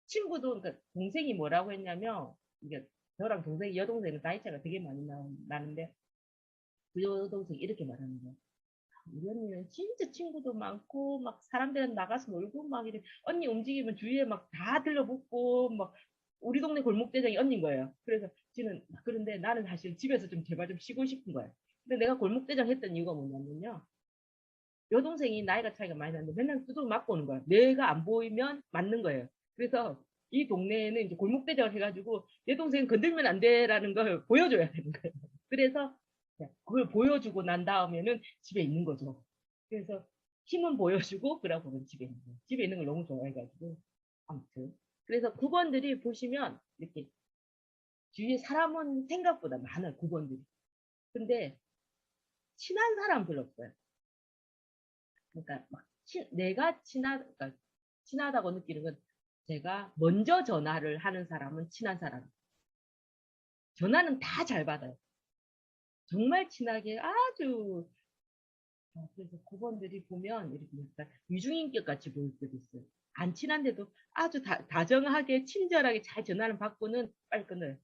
친구도, 그러니까 동생이 뭐라고 했냐면, 이게 저랑 여동생은 나이 차가 되게 많이 나는데, 그 여동생이 이렇게 말하는 거예요. 우리 언니는 진짜 친구도 많고 막 사람들은 나가서 놀고 막 이래 언니 움직이면 주위에 막 다 들러붙고 막 우리 동네 골목대장이 언니인 거예요. 그래서 지는 그런데 나는 사실 집에서 좀 제발 좀 쉬고 싶은 거예요. 근데 내가 골목대장 했던 이유가 뭐냐면요. 여동생이 나이가 차이가 많이 나는데 맨날 두드러 맞고 오는 거예요. 내가 안 보이면 맞는 거예요. 그래서 이 동네에는 이제 골목대장을 해가지고 내 동생 건들면 안 돼라는 걸 보여줘야 되는 거예요. 그래서 그걸 보여주고 난 다음에는 집에 있는 거죠. 그래서 힘은 보여주고 그러고는 집에 있는 거예요. 집에 있는 걸 너무 좋아해가지고 아무튼 그래서 9번들이 보시면 이렇게 주위에 사람은 생각보다 많아요. 9번들이. 근데 친한 사람 별로 없어요. 그러니까 내가 그러니까 친하다고 느끼는 건 제가 먼저 전화를 하는 사람은 친한 사람. 전화는 다 잘 받아요. 정말 친하게 아주 그래서 9번들이 보면 이렇게 약간 이중인격 같이 보일 때도 있어요. 안 친한데도 아주 다정하게 친절하게 잘 전화를 받고는 빨리 끊어요.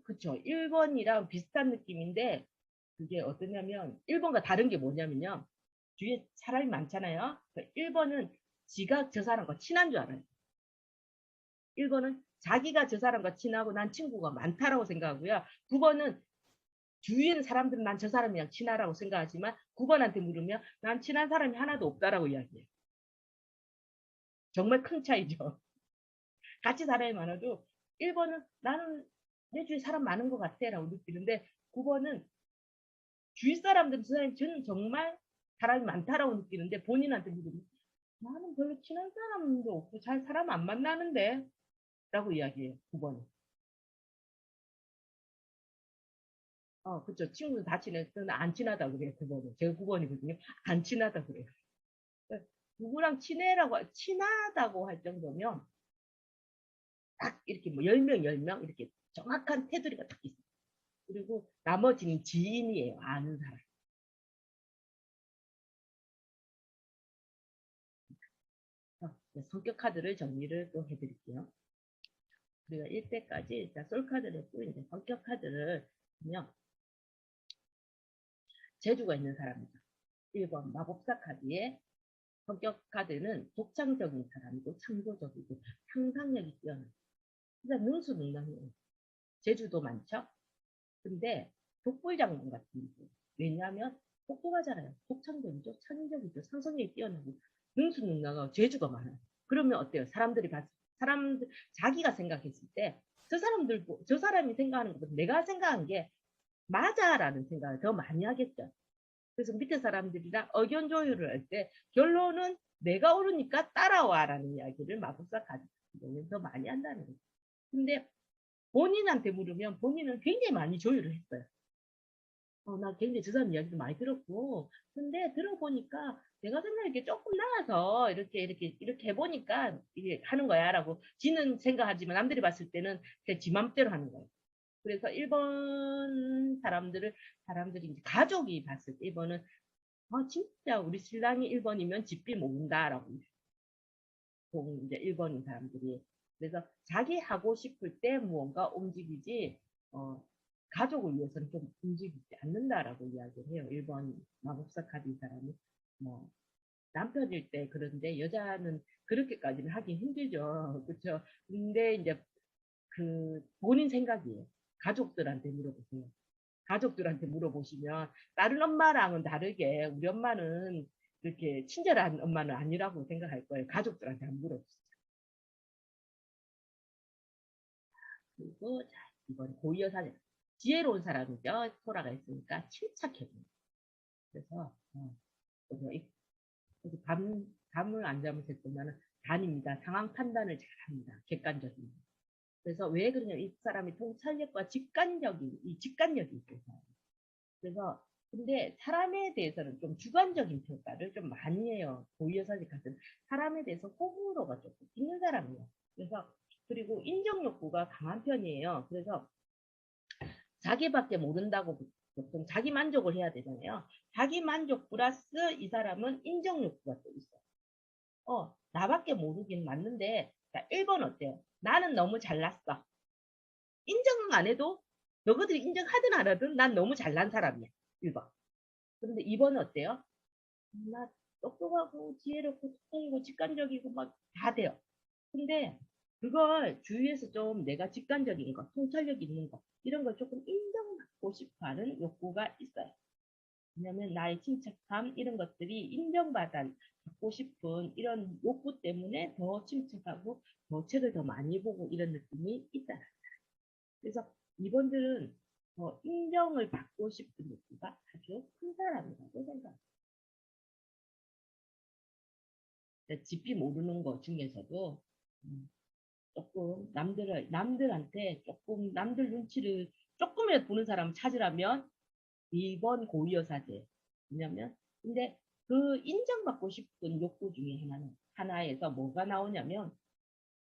그쵸. 1번이랑 비슷한 느낌인데, 그게 어떠냐면, 1번과 다른 게 뭐냐면요. 주위에 사람이 많잖아요. 1번은 지가 저 사람과 친한 줄 알아요. 1번은 자기가 저 사람과 친하고 난 친구가 많다라고 생각하고요. 9번은 주위에 있는 사람들은 난 저 사람이랑 친하라고 생각하지만 9번한테 물으면 난 친한 사람이 하나도 없다라고 이야기해요. 정말 큰 차이죠. 같이 사람이 많아도 1번은 나는 내 주위에 사람 많은 것 같아라고 느끼는데 9번은 주위 사람들은 저는 정말 사람이 많다라고 느끼는데 본인한테 물으면 나는 별로 친한 사람도 없고 잘 사람 안 만나는데 라고 이야기해요. 9번은. 그쵸. 친구들 다 친했으면 안 친하다 그래요. 9번은. 제가 9번이거든요. 안 친하다 그래요. 그러니까 누구랑 친하다고 할 정도면 딱 이렇게 뭐 10명, 10명 이렇게 정확한 테두리가 딱 있어요. 그리고 나머지는 지인이에요. 아는 사람. 성격 카드를 정리를 또 해드릴게요. 우리가 1대까지 솔 카드를 했고 이제 성격 카드를 보면 재주가 있는 사람이죠. 1번 마법사 카드에 성격 카드는 독창적인 사람이고 창조적이고 상상력이 뛰어난 진짜 능수능란해요. 재주도 많죠. 근데 독불장군 같은 거. 왜냐하면 똑똑하잖아요. 독창적이죠. 창의적이죠. 상상력이 뛰어나고 능수능란하고 재주가 많아요. 그러면 어때요? 사람들 자기가 생각했을 때 저 사람이 생각하는 것보다 내가 생각한 게 맞아라는 생각을 더 많이 하겠죠. 그래서 밑에 사람들이랑 의견 조율을 할 때 결론은 내가 옳으니까 따라와라는 이야기를 마법사 카드 같은 경우는 더 많이 한다는 거죠. 근데 본인한테 물으면 본인은 굉장히 많이 조율을 했어요. 나 굉장히 저 사람 이야기도 많이 들었고, 근데 들어보니까 내가 생각하기에 조금 나아서 이렇게 해보니까 이게 하는 거야라고 지는 생각하지만 남들이 봤을 때는 그냥 지 맘대로 하는 거예요. 그래서 일본 사람들이 이제 가족이 봤을 때 1번은 진짜 우리 신랑이 1번이면 집비 모은다라고 이제 1번인 사람들이 그래서 자기 하고 싶을 때 무언가 움직이지 어, 가족을 위해서는 좀 움직이지 않는다라고 이야기를 해요. 1번 마법사 카드 사람이 뭐 남편일 때 그런데 여자는 그렇게까지는 하기 힘들죠. 그렇죠? 근데 이제 그 본인 생각이에요. 가족들한테 물어보세요. 가족들한테 물어보시면 다른 엄마랑은 다르게 우리 엄마는 이렇게 친절한 엄마는 아니라고 생각할 거예요. 가족들한테 한번 물어보세요. 그리고 자, 이번 고이여사 지혜로운 사람이죠. 소라가 있으니까 침착해 보여요. 그래서 그래서 밤을 안 잠을 보면은 단입니다. 상황 판단을 잘합니다. 객관적인. 그래서 왜 그러냐 이 사람이 통찰력과 직관력이 있어서 그래서 근데 사람에 대해서는 좀 주관적인 평가를 좀 많이 해요. 고유사직 같은 사람에 대해서 호불호가 조금 있는 사람이에요. 그래서 그리고 인정 욕구가 강한 편이에요. 그래서 자기밖에 모른다고 보통 자기 만족을 해야 되잖아요. 자기 만족 플러스 이 사람은 인정 욕구가 또 있어요. 나밖에 모르긴 맞는데 자, 1번 어때요? 나는 너무 잘났어. 인정은 안 해도 너희들이 인정하든 안 하든 난 너무 잘난 사람이야. 1번. 그런데 2번은 어때요? 나 똑똑하고 지혜롭고聪明이고 직관적이고 막 다 돼요. 근데 그걸 주위에서 좀 내가 직관적인 거, 통찰력 있는 거 이런 걸 조금 인정받고 싶어하는 욕구가 있어요. 왜냐면 나의 침착함 이런 것들이 인정받고 싶은 이런 욕구 때문에 더 침착하고 더 책을 더 많이 보고 이런 느낌이 있다. 그래서 이분들은 인정을 받고 싶은 욕구가 아주 큰 사람이라고 생각합니다. 깊이 모르는 것 중에서도 음, 조금 남들한테 조금 남들 눈치를 조금이라도 보는 사람 찾으라면 2번 고위여사제. 왜냐면 근데 그 인정받고 싶은 욕구 중에 하나에서 뭐가 나오냐면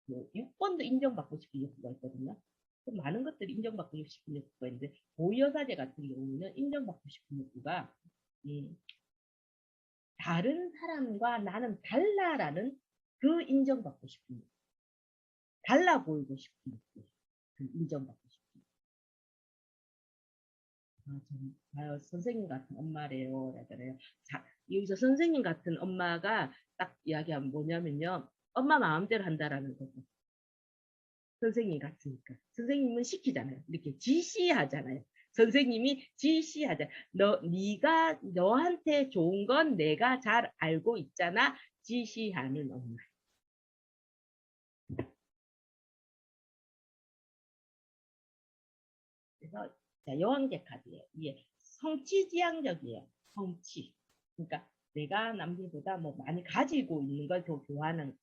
그 6번도 인정받고 싶은 욕구가 있거든요. 많은 것들이 인정받고 싶은 욕구가 있는데 고위여사제 같은 경우는 인정받고 싶은 욕구가 음, 다른 사람과 나는 달라라는 그 인정받고 싶은 욕구. 달라 보이고 싶은 욕구. 그 인정받고 싶은. 선생님 같은 엄마래요. 라잖아요. 자, 여기서 선생님 같은 엄마가 딱 이야기하면 뭐냐면요. 엄마 마음대로 한다라는 거죠. 선생님 같으니까. 선생님은 시키잖아요. 이렇게 지시하잖아요. 선생님이 지시하잖아. 네가 너한테 좋은 건 내가 잘 알고 있잖아. 지시하는 엄마. 그래서 자, 여왕제 카드예요. 이게 성취지향적이에요. 성취. 그러니까 내가 남들보다 뭐 많이 가지고 있는 걸 더 좋아하는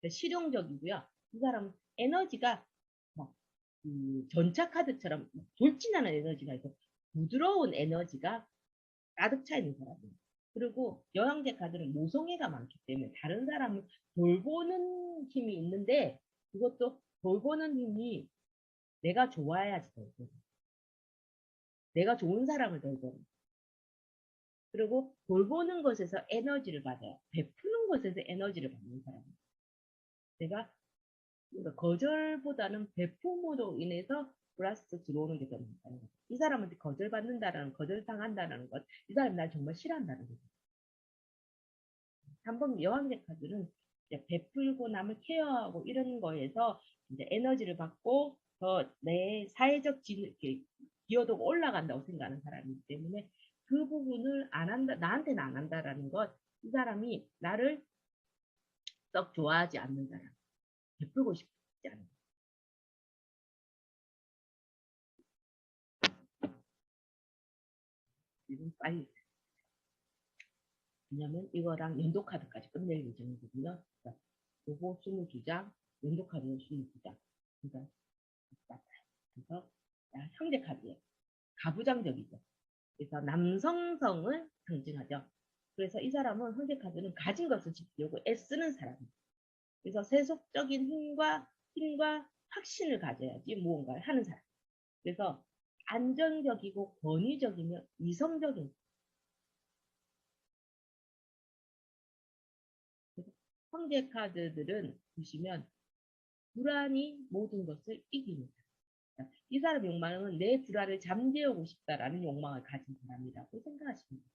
실용적이고요. 이 사람은 에너지가 막 전차 카드처럼 돌진하는 에너지가 있고 부드러운 에너지가 가득 차 있는 사람이에요. 그리고 여왕제 카드는 모성애가 많기 때문에 다른 사람을 돌보는 힘이 있는데 그것도 돌보는 힘이 내가 좋아야지 돌보는. 내가 좋은 사람을 돌보는. 그리고 돌보는 것에서 에너지를 받아요. 베푸는 것에서 에너지를 받는 사람이에요. 내가 그러니까 거절보다는 베품으로 인해서 플러스 들어오는 게 더 많다는 거죠. 이 사람한테 거절받는다라는 거절당한다는 것, 이 사람 날 정말 싫어한다는 거죠. 3번 여왕제 카드는 이제 베풀고 남을 케어하고 이런 거에서 이제 에너지를 받고 더 내 사회적 기여도가 올라간다고 생각하는 사람이기 때문에 그 부분을 안 한다, 나한테는 안 한다라는 것, 이 사람이 나를 썩 좋아하지 않는 사람, 베풀고 싶지 않은 사람. 이건 빨리 왜냐면 이거랑 연도카드까지 끝낼 예정이거든요. 그러니까 요거 22장, 연도카드는 22장. 그러니까 맞아요. 그래서 형제카드예요. 가부장적이죠. 그래서 남성성을 상징하죠. 그래서 이 사람은 형제카드는 가진 것을 지키려고 애쓰는 사람이에요. 그래서 세속적인 힘과 확신을 가져야지 무언가를 하는 사람. 그래서 안정적이고 권위적이며 이성적인 형제 카드들은 보시면 불안이 모든 것을 이깁니다. 이 사람 욕망은 내 불안을 잠재우고 싶다라는 욕망을 가진 사람이라고 생각하시면 돼요.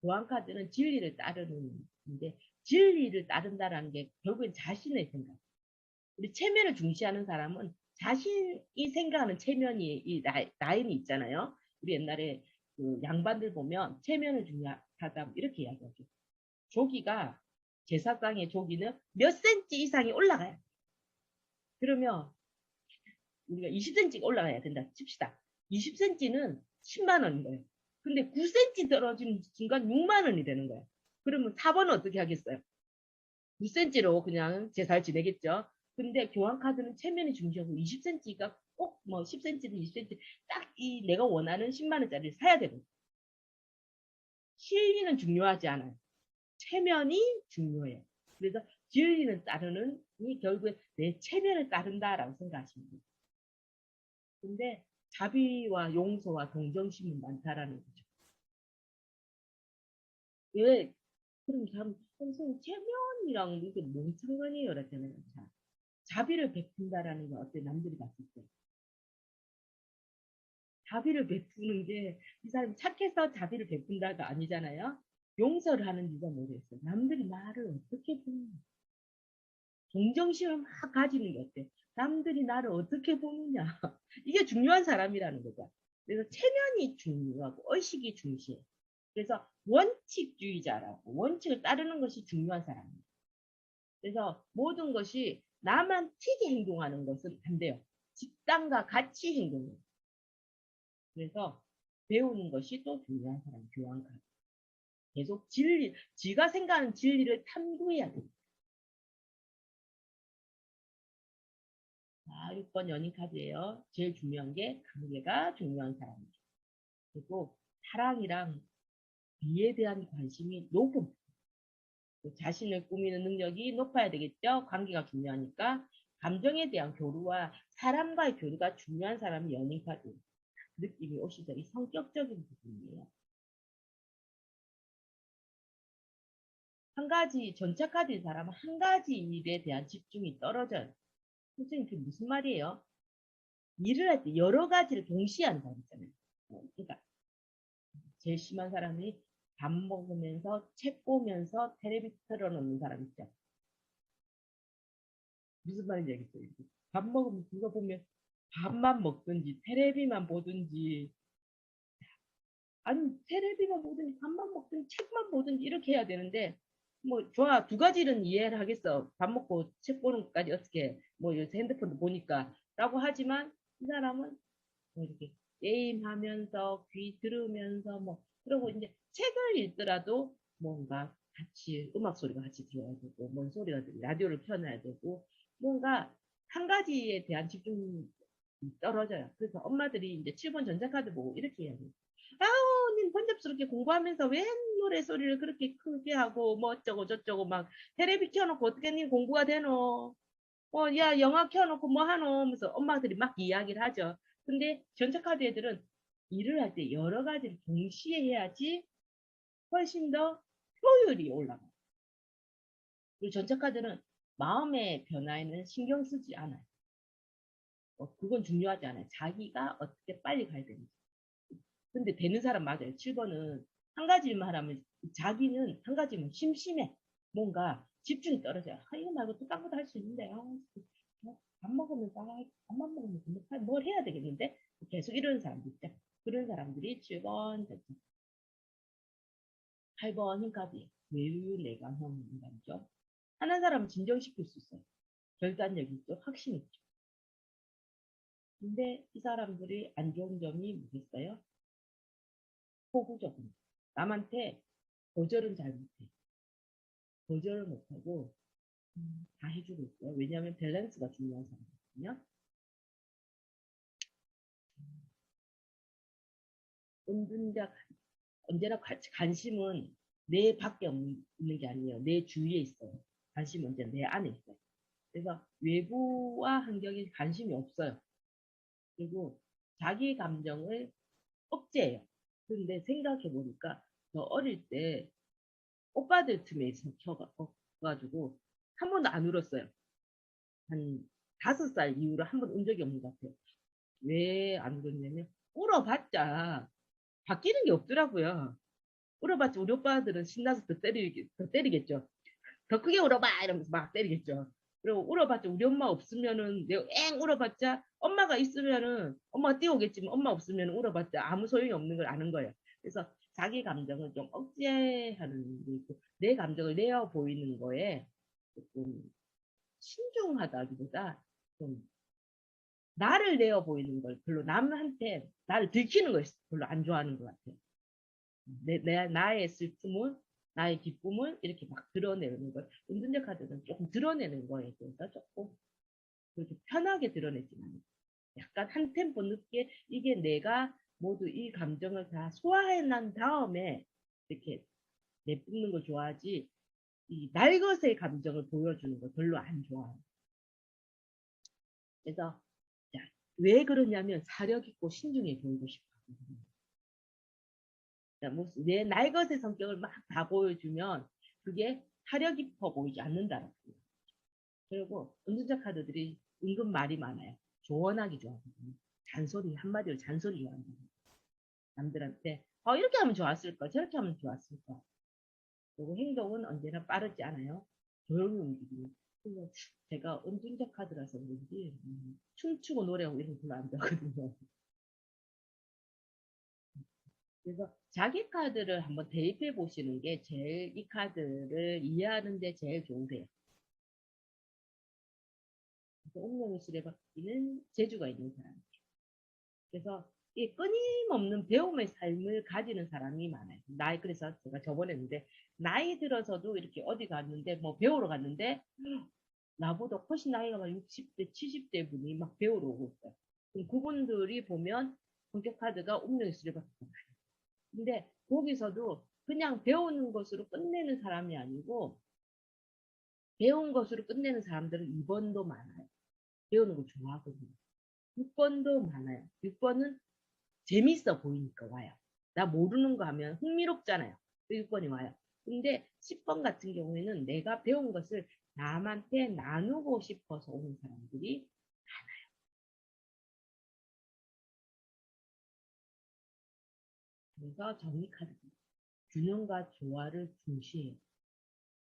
교황 카드는 진리를 따르는데 진리를 따른다라는 게 결국엔 자신의 생각. 우리 체면을 중시하는 사람은 자신이 생각하는 체면이 이 라인이 있잖아요. 우리 옛날에 그 양반들 보면 체면을 중요하다 이렇게 이야기하죠. 조기가 제사상의 조기는 몇 센치 이상이 올라가야 돼. 그러면 우리가 20cm가 올라가야 된다 칩시다. 20cm는 10만 원인 거예요. 근데 9cm 떨어지는 순간 6만 원이 되는 거예요. 그러면 4번은 어떻게 하겠어요? 9cm로 그냥 제사를 지내겠죠. 근데 교환카드는 체면이 중요하고 20cm가 꼭 뭐 10cm든 20cm 딱 이 내가 원하는 10만 원짜리를 사야 되거든요. 실리는 중요하지 않아요. 체면이 중요해요. 그래서 진리는 따르는 이 결국에 내 체면을 따른다라고 생각하시면 돼요. 근데 자비와 용서와 동정심은 많다라는 거죠. 왜 그럼 참 선생님 체면이랑 이게 뭔 상관이에요? 그랬잖아요. 자, 자비를 베푼다라는 건 어때 남들이 봤을 때 자비를 베푸는 게 이 사람이 착해서 자비를 베푼다가 아니잖아요. 용서를 하는 이유가 뭐겠어요? 남들이 나를 어떻게 보는 동정심을 막 가지는 게 어때? 남들이 나를 어떻게 보느냐. 이게 중요한 사람이라는 거죠. 그래서 체면이 중요하고 의식이 중시해. 그래서 원칙주의자라고 원칙을 따르는 것이 중요한 사람이에요. 그래서 모든 것이 나만 튀게 행동하는 것은 안 돼요. 집단과 같이 행동해요. 그래서 배우는 것이 또 중요한 사람, 교환가. 계속 지가 생각하는 진리를 탐구해야 돼요. 6번 연인 카드예요. 제일 중요한 게 관계가 중요한 사람이에요. 그리고 사랑이랑 비에 대한 관심이 높은 자신을 꾸미는 능력이 높아야 되겠죠. 관계가 중요하니까 감정에 대한 교류와 사람과의 교류가 중요한 사람이 연인 카드 느낌이 오시죠. 이 성격적인 부분이에요. 한 가지 전체 카드인 사람은 한 가지 일에 대한 집중이 떨어져요. 선생님 그게 무슨 말이에요? 일을 할 때 여러 가지를 동시에 하는 사람 있잖아요. 그러니까 제일 심한 사람이 밥 먹으면서 책 보면서 텔레비 틀어놓는 사람 있죠. 무슨 말인지 알겠어요? 밥 먹으면 그거 보면 밥만 먹든지 텔레비만 보든지 아니 텔레비만 보든지 밥만 먹든지 책만 보든지 이렇게 해야 되는데 뭐 좋아 두 가지는 이해를 하겠어. 밥 먹고 책 보는 것까지 어떻게 뭐 요새 핸드폰도 보니까 라고 하지만 이 사람은 뭐 이렇게 게임하면서 귀 들으면서 뭐 그러고 이제 책을 읽더라도 뭔가 같이 음악 소리가 같이 들어야 되고 뭔 소리가 들려 라디오를 켜놔야 되고 뭔가 한 가지에 대한 집중이 떨어져요. 그래서 엄마들이 이제 7번 전자카드 보고 이렇게 해야 돼요. 아우, 님 번잡스럽게 공부하면서 왜 노래 소리를 그렇게 크게 하고 뭐 어쩌고 저쩌고 막 테레비 켜놓고 어떻게 님 공부가 되노? 야, 영화 켜놓고 뭐 하노? 하면서 엄마들이 막 이야기를 하죠. 근데 전자카드 애들은 일을 할 때 여러 가지를 동시에 해야지 훨씬 더 효율이 올라가요. 그리고 전자카드는 마음의 변화에는 신경 쓰지 않아요. 그건 중요하지 않아요. 자기가 어떻게 빨리 가야 되는지. 근데 되는 사람 맞아요. 7번은 한 가지만 하면 자기는 한 가지면 심심해. 뭔가 집중이 떨어져요. 이거 말고 또 딴 것도 할 수 있는데 밥 먹으면서 밥만 먹으면 뭘 해야 되겠는데 계속 이러는 사람들 있죠. 그런 사람들이 7번, 8번 힘까지 매우 내광형 인간이죠. 하는 사람은 진정시킬 수 있어요. 결단력 있죠. 확신 있죠. 근데 이 사람들이 안 좋은 점이 뭐겠어요? 호구적입니다. 남한테 거절은 잘 못해. 거절을 못하고 다 해주고 있어요. 왜냐하면 밸런스가 중요한 사람이거든요. 은둔자 언제나 관심은 내 밖에 있는 게 아니에요. 내 주위에 있어요. 관심은 언제나 내 안에 있어요. 그래서 외부와 환경에 관심이 없어요. 그리고 자기 감정을 억제해요. 근데 생각해 보니까 저 어릴 때 오빠들 틈에 섞여가지고 한 번도 안 울었어요. 한 5살 이후로 한 번 운 적이 없는 것 같아요. 왜 안 울었냐면 울어봤자 바뀌는 게 없더라고요. 울어봤자 우리 오빠들은 신나서 더 때리겠죠. 더 크게 울어봐 이러면서 막 때리겠죠. 그리고 울어봤자 우리 엄마 없으면은 내가 엥 울어봤자 엄마가 있으면은 엄마가 뛰어오겠지만 엄마 없으면 울어봤자 아무 소용이 없는 걸 아는 거예요. 그래서 자기 감정을 좀 억제하는 게 있고 내 감정을 내어 보이는 거에 조금 신중하다기보다 좀 나를 내어 보이는 걸 별로 남한테 나를 들키는 걸 별로 안 좋아하는 것 같아요. 나의 슬픔을, 나의 기쁨을 이렇게 막 드러내는 걸. 은둔자 카드는 조금 드러내는 거에 대해서 조금 그렇게 편하게 드러내지만 약간 한 템포 늦게 이게 내가 모두 이 감정을 다 소화해난 다음에 이렇게 내뿜는 걸 좋아하지 이 날것의 감정을 보여주는 걸 별로 안 좋아해요. 그래서 자, 왜 그러냐면 사력 있고 신중해 보이고 싶거든요. 내 날것의 성격을 막 다 보여주면 그게 사력 있어 보이지 않는다는 거예요. 그리고 은둔자 카드들이 은근 말이 많아요. 조언하기 좋아하거든요. 잔소리 한마디로 잔소리 좋아한다. 남들한테 이렇게 하면 좋았을 까 저렇게 하면 좋았을 까 그리고 행동은 언제나 빠르지 않아요. 조용히 움직이는. 그래서 제가 은둔자 카드라서 그런지 춤추고 노래하고 이런 거 별로 안 좋아하거든요. 그래서 자기 카드를 한번 대입해 보시는 게 제일 이 카드를 이해하는 데 제일 좋으세요. 그래서 운명의 수레바퀴는 재주가 있는 사람. 그래서 이 끊임없는 배움의 삶을 가지는 사람이 많아요. 그래서 제가 저번에 했는데, 나이 들어서도 이렇게 어디 갔는데, 뭐 배우러 갔는데, 나보다 훨씬 나이가 막 60대, 70대 분이 막 배우러 오고 있어요. 그럼 그분들이 보면 본격 카드가 운명의 수레바퀴가 많아요. 근데 거기서도 그냥 배우는 것으로 끝내는 사람이 아니고 배운 것으로 끝내는 사람들은 2번도 많아요. 배우는 거 좋아하거든요. 6번도 많아요. 6번은 재밌어 보이니까 와요. 나 모르는 거 하면 흥미롭잖아요. 6번이 와요. 근데 10번 같은 경우에는 내가 배운 것을 남한테 나누고 싶어서 오는 사람들이 그래서 정리카드 균형과 조화를 중시해요.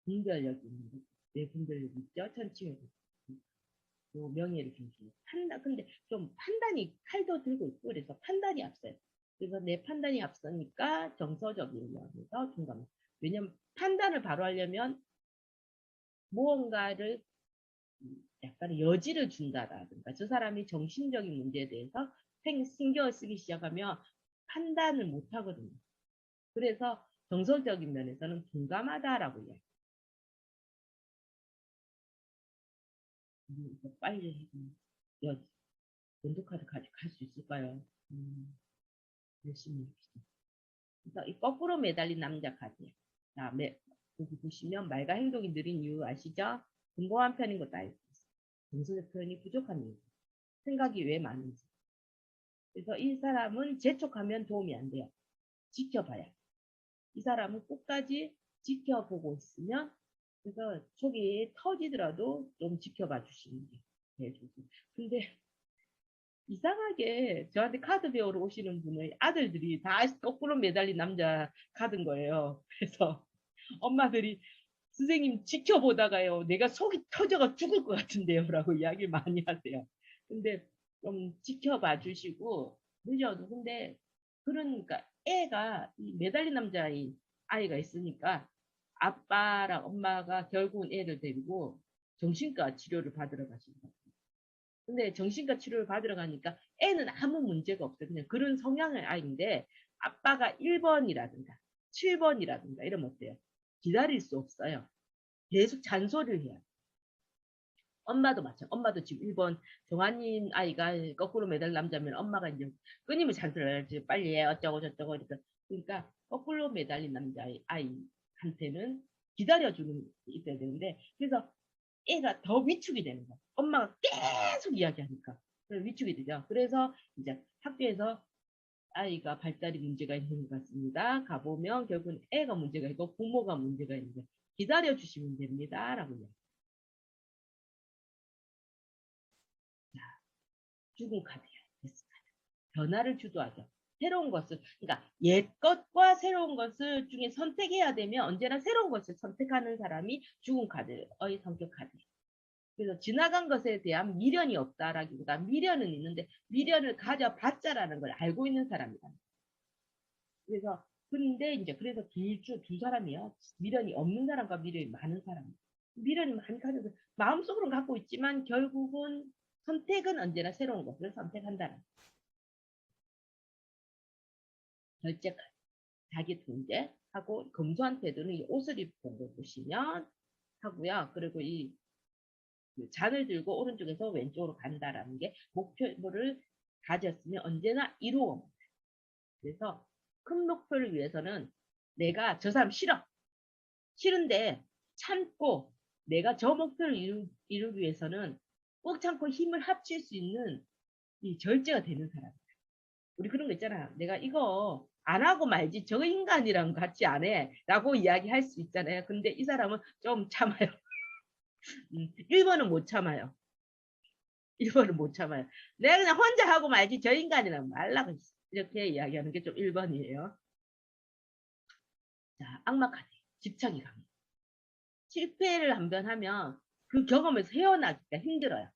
분별력 있는 거. 내 분별력 있죠? 천치열이. 또 명예를 중시해요. 근데 좀 판단이 칼도 들고 있고 그래서 판단이 앞서요. 그래서 내 판단이 앞서니까 정서적인 면에서 중간. 왜냐면 판단을 바로 하려면 무언가를 약간 여지를 준다라든가 저 사람이 정신적인 문제에 대해서 신경을 쓰기 시작하면 판단을 못 하거든요. 그래서 정서적인 면에서는 둔감하다라고 이야기해요. 빨리 연두카드까지 갈 수 있을까요? 열심히 해봅시다. 그래서 이 거꾸로 매달린 남자 카드예요. 자, 여기 보시면 말과 행동이 느린 이유 아시죠? 공고한 편인 것도 알고 있어요. 정서적 표현이 부족한 이유. 생각이 왜 많은지. 그래서 이 사람은 재촉하면 도움이 안 돼요. 지켜봐야. 이 사람은 끝까지 지켜보고 있으면 그래서 속이 터지더라도 좀 지켜봐 주시는 게 되죠. 근데 이상하게 저한테 카드 배우러 오시는 분의 아들들이 다 거꾸로 매달린 남자 카드인 거예요. 그래서 엄마들이 선생님 지켜보다가요 내가 속이 터져가 죽을 것 같은데요 라고 이야기를 많이 하세요. 근데 좀 지켜봐 주시고 늦어도 근데 그러니까 애가 매달린 남자인 아이가 있으니까 아빠랑 엄마가 결국은 애를 데리고 정신과 치료를 받으러 가신다. 근데 정신과 치료를 받으러 가니까 애는 아무 문제가 없어요. 그냥 그런 성향의 아이인데 아빠가 1번이라든가 7번이라든가 이러면 어때요? 기다릴 수 없어요. 계속 잔소리를 해요. 엄마도 마찬가지. 엄마도 지금 1번 정한님 아이가 거꾸로 매달 남자면 엄마가 이제 끊임없이 잔소리를 해야지 빨리 해 어쩌고 저쩌고 그러니까 거꾸로 매달린 아이한테는 기다려주는 게 있어야 되는데 그래서 애가 더 위축이 되는 거야. 엄마가 계속 이야기하니까. 그래서 위축이 되죠. 그래서 이제 학교에서 아이가 발달이 문제가 있는 것 같습니다. 가보면 결국은 애가 문제가 있고 부모가 문제가 있는데 기다려주시면 됩니다. 라고 이야기. 자, 죽은 카드야. 데스 카드. 변화를 주도하죠. 새로운 것을, 그러니까 옛 것과 새로운 것을 중에 선택해야 되면 언제나 새로운 것을 선택하는 사람이 죽은 카드의 성격 카드예요. 그래서 지나간 것에 대한 미련이 없다라기보다 미련은 있는데 미련을 가져봤자라는 걸 알고 있는 사람이다. 그래서 근데 이제 그래서 두 사람이요. 미련이 없는 사람과 미련이 많은 사람. 미련이 많이 가져서 마음속으로는 갖고 있지만 결국은 선택은 언제나 새로운 것을 선택한다는 결제 자기 통제하고 검소한 태도는 이 옷을 입은 거 보시면 하고요. 그리고 이 잔을 들고 오른쪽에서 왼쪽으로 간다라는 게 목표를 가졌으면 언제나 이루어. 그래서 큰 목표를 위해서는 내가 저 사람 싫어. 싫은데 참고 내가 저 목표를 이루기 위해서는 꼭 참고 힘을 합칠 수 있는 이 절제가 되는 사람. 우리 그런 거 있잖아. 내가 이거 안 하고 말지 저 인간이랑 같이 안 해. 라고 이야기할 수 있잖아요. 근데 이 사람은 좀 참아요. 1번은 못 참아요. 1번은 못 참아요. 내가 그냥 혼자 하고 말지 저 인간이랑 말라고 이렇게 이야기하는 게 좀 1번이에요. 자, 악마 카드. 집착이 강해. 실패를 한 번 하면 그 경험에서 헤어나기가 힘들어요.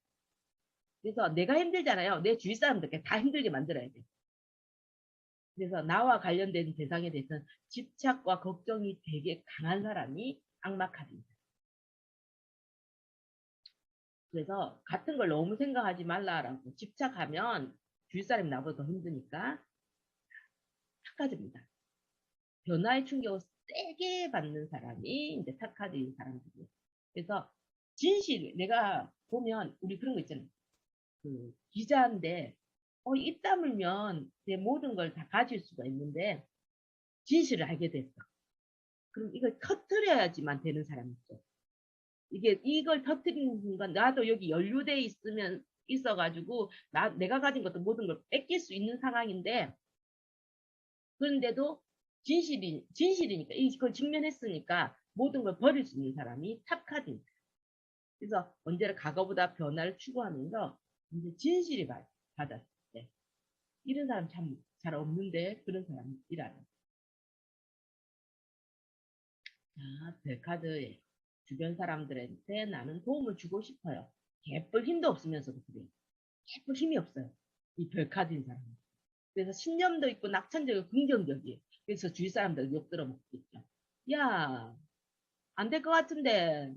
그래서 내가 힘들잖아요. 내 주위 사람들께 다 힘들게 만들어야 돼. 그래서 나와 관련된 대상에 대해서는 집착과 걱정이 되게 강한 사람이 악마 카드입니다. 그래서 같은 걸 너무 생각하지 말라라고 집착하면 주위 사람이 나보다 더 힘드니까 탁카드입니다. 변화의 충격을 세게 받는 사람이 이제 탁카드인 사람들이에요. 그래서 진실 내가 보면 우리 그런 거 있잖아요. 그 기자인데 입 다물면 내 모든 걸 다 가질 수가 있는데 진실을 알게 됐어. 그럼 이걸 터뜨려야지만 되는 사람이 있죠. 이걸 터뜨리는 순간 나도 여기 연루돼 있으면 있어가지고 내가 가진 것도 모든 걸 뺏길 수 있는 상황인데 그런데도 진실이니까 이걸 직면했으니까 모든 걸 버릴 수 있는 사람이 탑카드입니다. 그래서 언제나 과거보다 변화를 추구하면서 이제 진실이 받았을 때 이런 사람 참 잘 없는데 그런 사람이라는. 자, 별카드에 주변 사람들한테 나는 도움을 주고 싶어요. 개뿔 힘도 없으면서도 그래요. 개뿔 힘이 없어요. 이 별카드인 사람은. 그래서 신념도 있고 낙천적이고 긍정적이에요. 그래서 주위 사람들 욕 들어먹겠죠. 야, 안 될 것 같은데.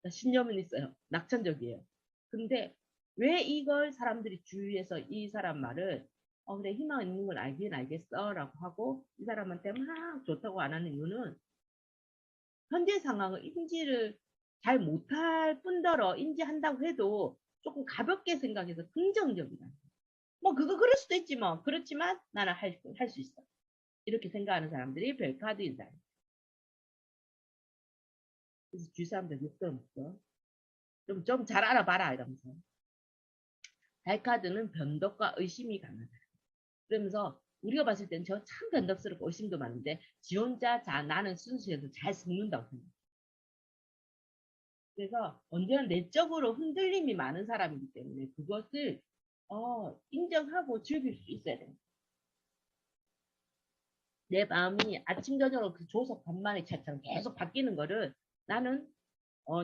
신념은 있어요. 낙천적이에요. 근데 왜 이걸 사람들이 주위에서 이 사람 말을 그래 희망 있는 걸 알긴 알겠어 라고 하고 이 사람한테 막 좋다고 안 하는 이유는 현재 상황을 인지를 잘 못할 뿐더러 인지한다고 해도 조금 가볍게 생각해서 긍정적이다. 뭐 그거 그럴 수도 있지 뭐. 그렇지만 나는 할 수 있어. 이렇게 생각하는 사람들이 별카드인 사람. 그래서 주위 사람들 욕도 먹죠. 좀 잘 알아봐라 이러면서. 달카드는 변덕과 의심이 강하다. 그러면서 우리가 봤을 때는 저 참 변덕스럽고 의심도 많은데 지 혼자 나는 순수해서 잘 속는다고 생각해요. 그래서 언제나 내적으로 흔들림이 많은 사람이기 때문에 그것을 인정하고 즐길 수 있어야 됩니다. 내 마음이 아침 저녁으로 그 조석 반만의 차처럼 계속 바뀌는 거를 나는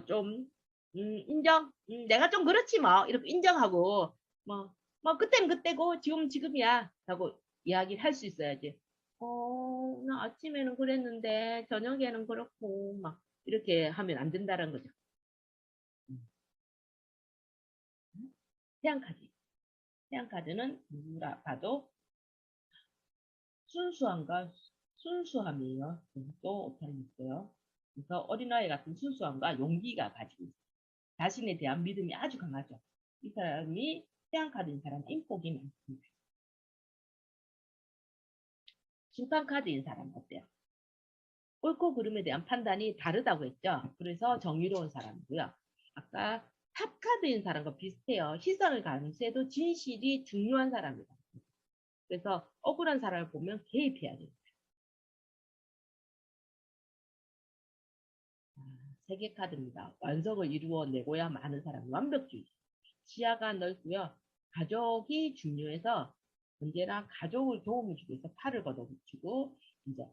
좀 인정 내가 좀 그렇지 뭐 이렇게 인정하고 뭐 그때는 그때고 지금 지금이야 하고 이야기를 할 수 있어야지. 나 아침에는 그랬는데 저녁에는 그렇고 막 이렇게 하면 안 된다는 거죠. 음. 태양카드. 태양카드는 누구라 봐도 순수함과 순수함이에요. 또 오타는 있어요. 그래서 어린아이 같은 순수함과 용기가 가지고 있어요. 자신에 대한 믿음이 아주 강하죠. 이 사람이 태양카드인 사람 인복이 많습니다. 심판카드인 사람 어때요? 옳고 그름에 대한 판단이 다르다고 했죠. 그래서 정의로운 사람이고요. 아까 탑카드인 사람과 비슷해요. 시선을 감수해도 진실이 중요한 사람이다. 그래서 억울한 사람을 보면 개입해야 돼요. 세계 카드입니다. 완성을 이루어내고야 많은 사람, 완벽주의. 시야가 넓고요. 가족이 중요해서 언제나 가족을 도움을 주기 위해서 팔을 걷어붙이고 이제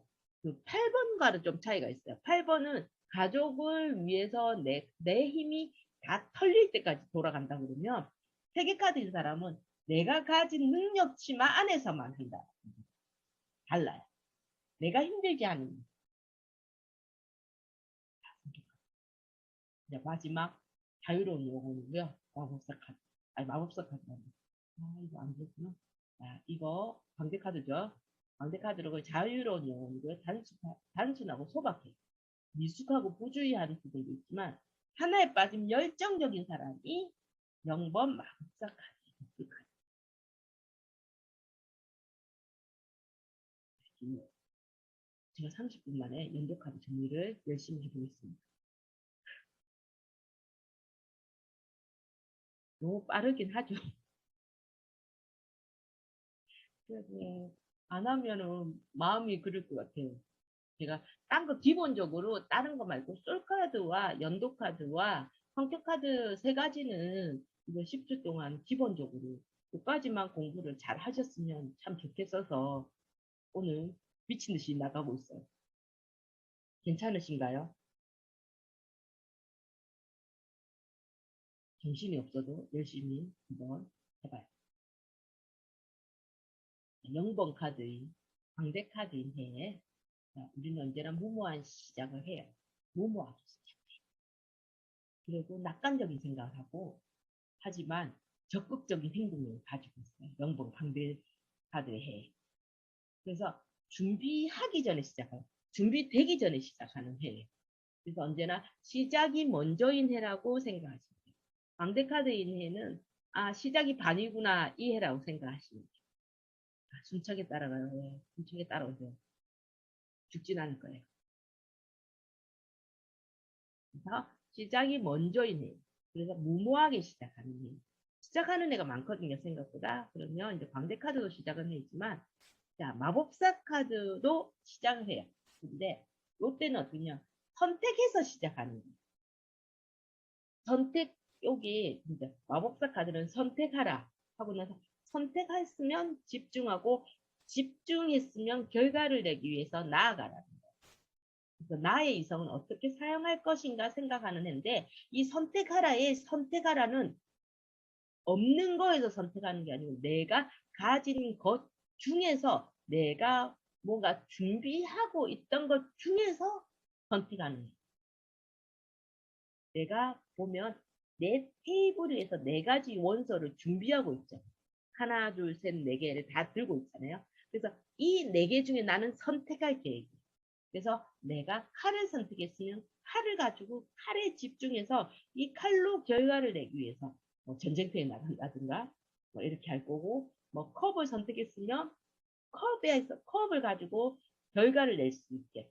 그 8번과는 좀 차이가 있어요. 8번은 가족을 위해서 내 힘이 다 털릴 때까지 돌아간다 그러면 세계 카드인 사람은 내가 가진 능력치만 안에서만 한다. 달라요. 내가 힘들지 않으면. 이제 마지막 자유로운 영혼이고요. 마법사 카드. 아니 마법사 카드. 이거 안 됐구나. 이거 광대카드죠. 광대카드로 자유로운 영혼이고요. 단순하고 소박해요. 미숙하고 부주의한 부분도 있지만 하나에 빠진 열정적인 사람이 0번 마법사 카드. 그 카드. 제가 30분 만에 연도카드 정리를 열심히 해보겠습니다. 너무 빠르긴 하죠. 그래서 안 하면은 마음이 그럴 것 같아요. 제가 딴 거 기본적으로 다른 거 말고 솔카드와 연도카드와 성격카드 세 가지는 이거 10주 동안 기본적으로 그까지만 공부를 잘 하셨으면 참 좋겠어서 오늘 미친 듯이 나가고 있어요. 괜찮으신가요? 정신이 없어도 열심히 한번 해봐요. 0번 카드인 광대 카드인 해에 우리는 언제나 무모한 시작을 해요. 무모하게 시작. 그리고 낙관적인 생각을 하고 하지만 적극적인 행동을 가지고 있어요. 영번 강대 카드의 해. 그래서 준비하기 전에 시작해요. 준비되기 전에 시작하는 해예요. 그래서 언제나 시작이 먼저인 해라고 생각하시면 돼요. 강대 카드인 해는 시작이 반이구나 이 해라고 생각하시면 돼요. 순척에 따라가요. 네, 순척에 따라오세요. 죽진 않을 거예요. 그래서 시작이 먼저인 해. 그래서 무모하게 시작하는 해. 시작하는 애가 많거든요, 생각보다. 그러면 이제 광대 카드도 시작은 해있지만, 자, 마법사 카드도 시작을 해요. 근데, 이때는 어떠냐? 선택해서 시작하는 거예요. 선택, 여기, 이제 마법사 카드는 선택하라. 하고 나서 선택했으면 집중하고 집중했으면 결과를 내기 위해서 나아가라. 그래서 나의 이성은 어떻게 사용할 것인가 생각하는 애인데 이 선택하라의 선택하라는 없는 거에서 선택하는 게 아니고 내가 가진 것 중에서 내가 뭔가 준비하고 있던 것 중에서 선택하는 거예요. 내가 보면 내 테이블 위에서 네 가지 원서를 준비하고 있죠. 하나, 둘, 셋, 네 개를 다 들고 있잖아요. 그래서 이 네 개 중에 나는 선택할 계획이에요. 그래서 내가 칼을 선택했으면 칼을 가지고 칼에 집중해서 이 칼로 결과를 내기 위해서 뭐 전쟁터에 나간다든가 뭐 이렇게 할 거고 뭐 컵을 선택했으면 컵에서 컵을 가지고 결과를 낼 수 있게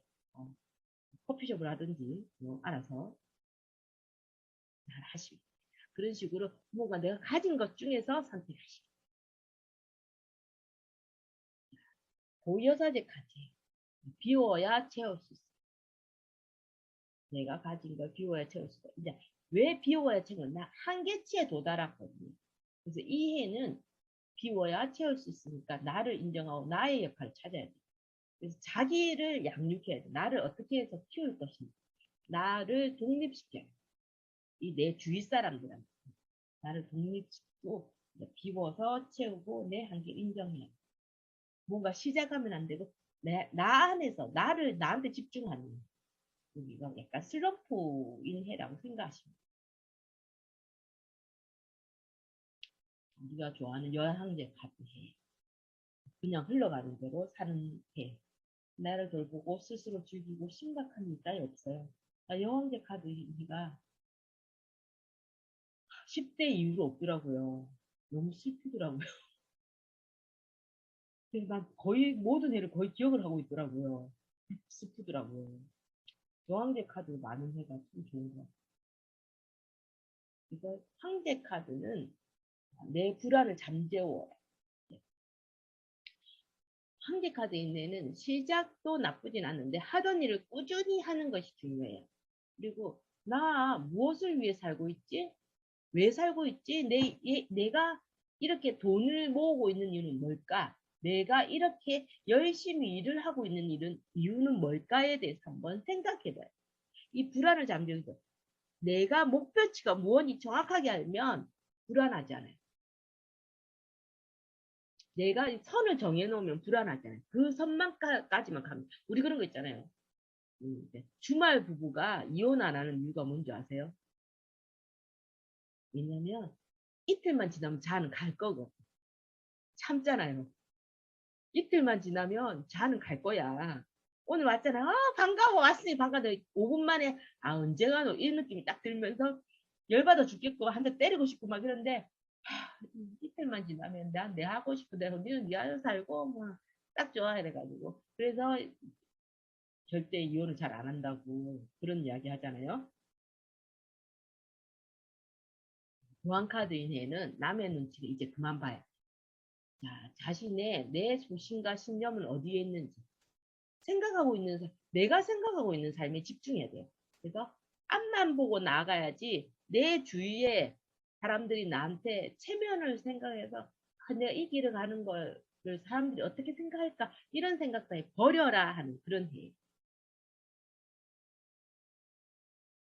커피숍을 하든지 뭐 알아서 잘 하시고 그런 식으로 뭔가 내가 가진 것 중에서 선택하시고 고여사제까지 비워야 채울 수 있어요. 내가 가진 걸 비워야 채울 수 있어요. 이제 왜 비워야 채우냐? 나 한계치에 도달했거든요. 그래서 이 해는 비워야 채울 수 있으니까 나를 인정하고 나의 역할을 찾아야 돼. 그래서 자기를 양육해야 돼. 나를 어떻게 해서 키울 것인가. 나를 독립시켜야 돼. 이 내 주위 사람들한테 나를 독립시키고 비워서 채우고 내 한계 인정해야 돼. 뭔가 시작하면 안 되고 나 안에서 나를 나한테 집중하는 여기가 약간 슬럼프인 해라고 생각하시면 우리가 좋아하는 여행제 카드 해. 그냥 흘러가는 대로 사는 해. 나를 돌보고 스스로 즐기고 심각한 일이 없어요. 여행제 카드 얘기가 10대 이후로 없더라고요. 너무 슬프더라고요. 그래서 난 거의 모든 애를 거의 기억을 하고 있더라고요. 슬프더라고요. 여행제 카드 많은 해가 참 좋은 것 같아요. 그래서 황제 카드는 내 불안을 잠재워요. 황제 카드 인내는 시작도 나쁘진 않은데 하던 일을 꾸준히 하는 것이 중요해요. 그리고 나 무엇을 위해 살고 있지? 왜 살고 있지? 내가 이렇게 돈을 모으고 있는 이유는 뭘까? 내가 이렇게 열심히 일을 하고 있는 이유는 뭘까에 대해서 한번 생각해봐요. 이 불안을 잠재워서 내가 목표치가 무엇인지 정확하게 알면 불안하지 않아요. 내가 선을 정해놓으면 불안하잖아요. 그 선만까지만 가면 우리 그런 거 있잖아요. 주말 부부가 이혼 안 하는 이유가 뭔지 아세요? 왜냐면 이틀만 지나면 자는 갈 거고 참잖아요. 이틀만 지나면 자는 갈 거야. 오늘 왔잖아. 반가워 왔으니 반가워. 5분 만에 언제 가노? 이런 느낌이 딱 들면서 열받아 죽겠고 한 대 때리고 싶고 막 그런데 이틀만 지나면 난 내 하고 싶은 대로 니는 네 안에 살고 뭐 딱 좋아 이래가지고 그래서 절대 이혼을 잘 안 한다고 그런 이야기 하잖아요. 보안카드인 애는 남의 눈치를 이제 그만 봐요. 자, 자신의 내 소신과 신념은 어디에 있는지 내가 생각하고 있는 삶에 집중해야 돼요. 그래서 앞만 보고 나가야지 내 주위에 사람들이 나한테 체면을 생각해서 내가 이 길을 가는 걸 사람들이 어떻게 생각할까 이런 생각 다 버려라 하는 그런 해.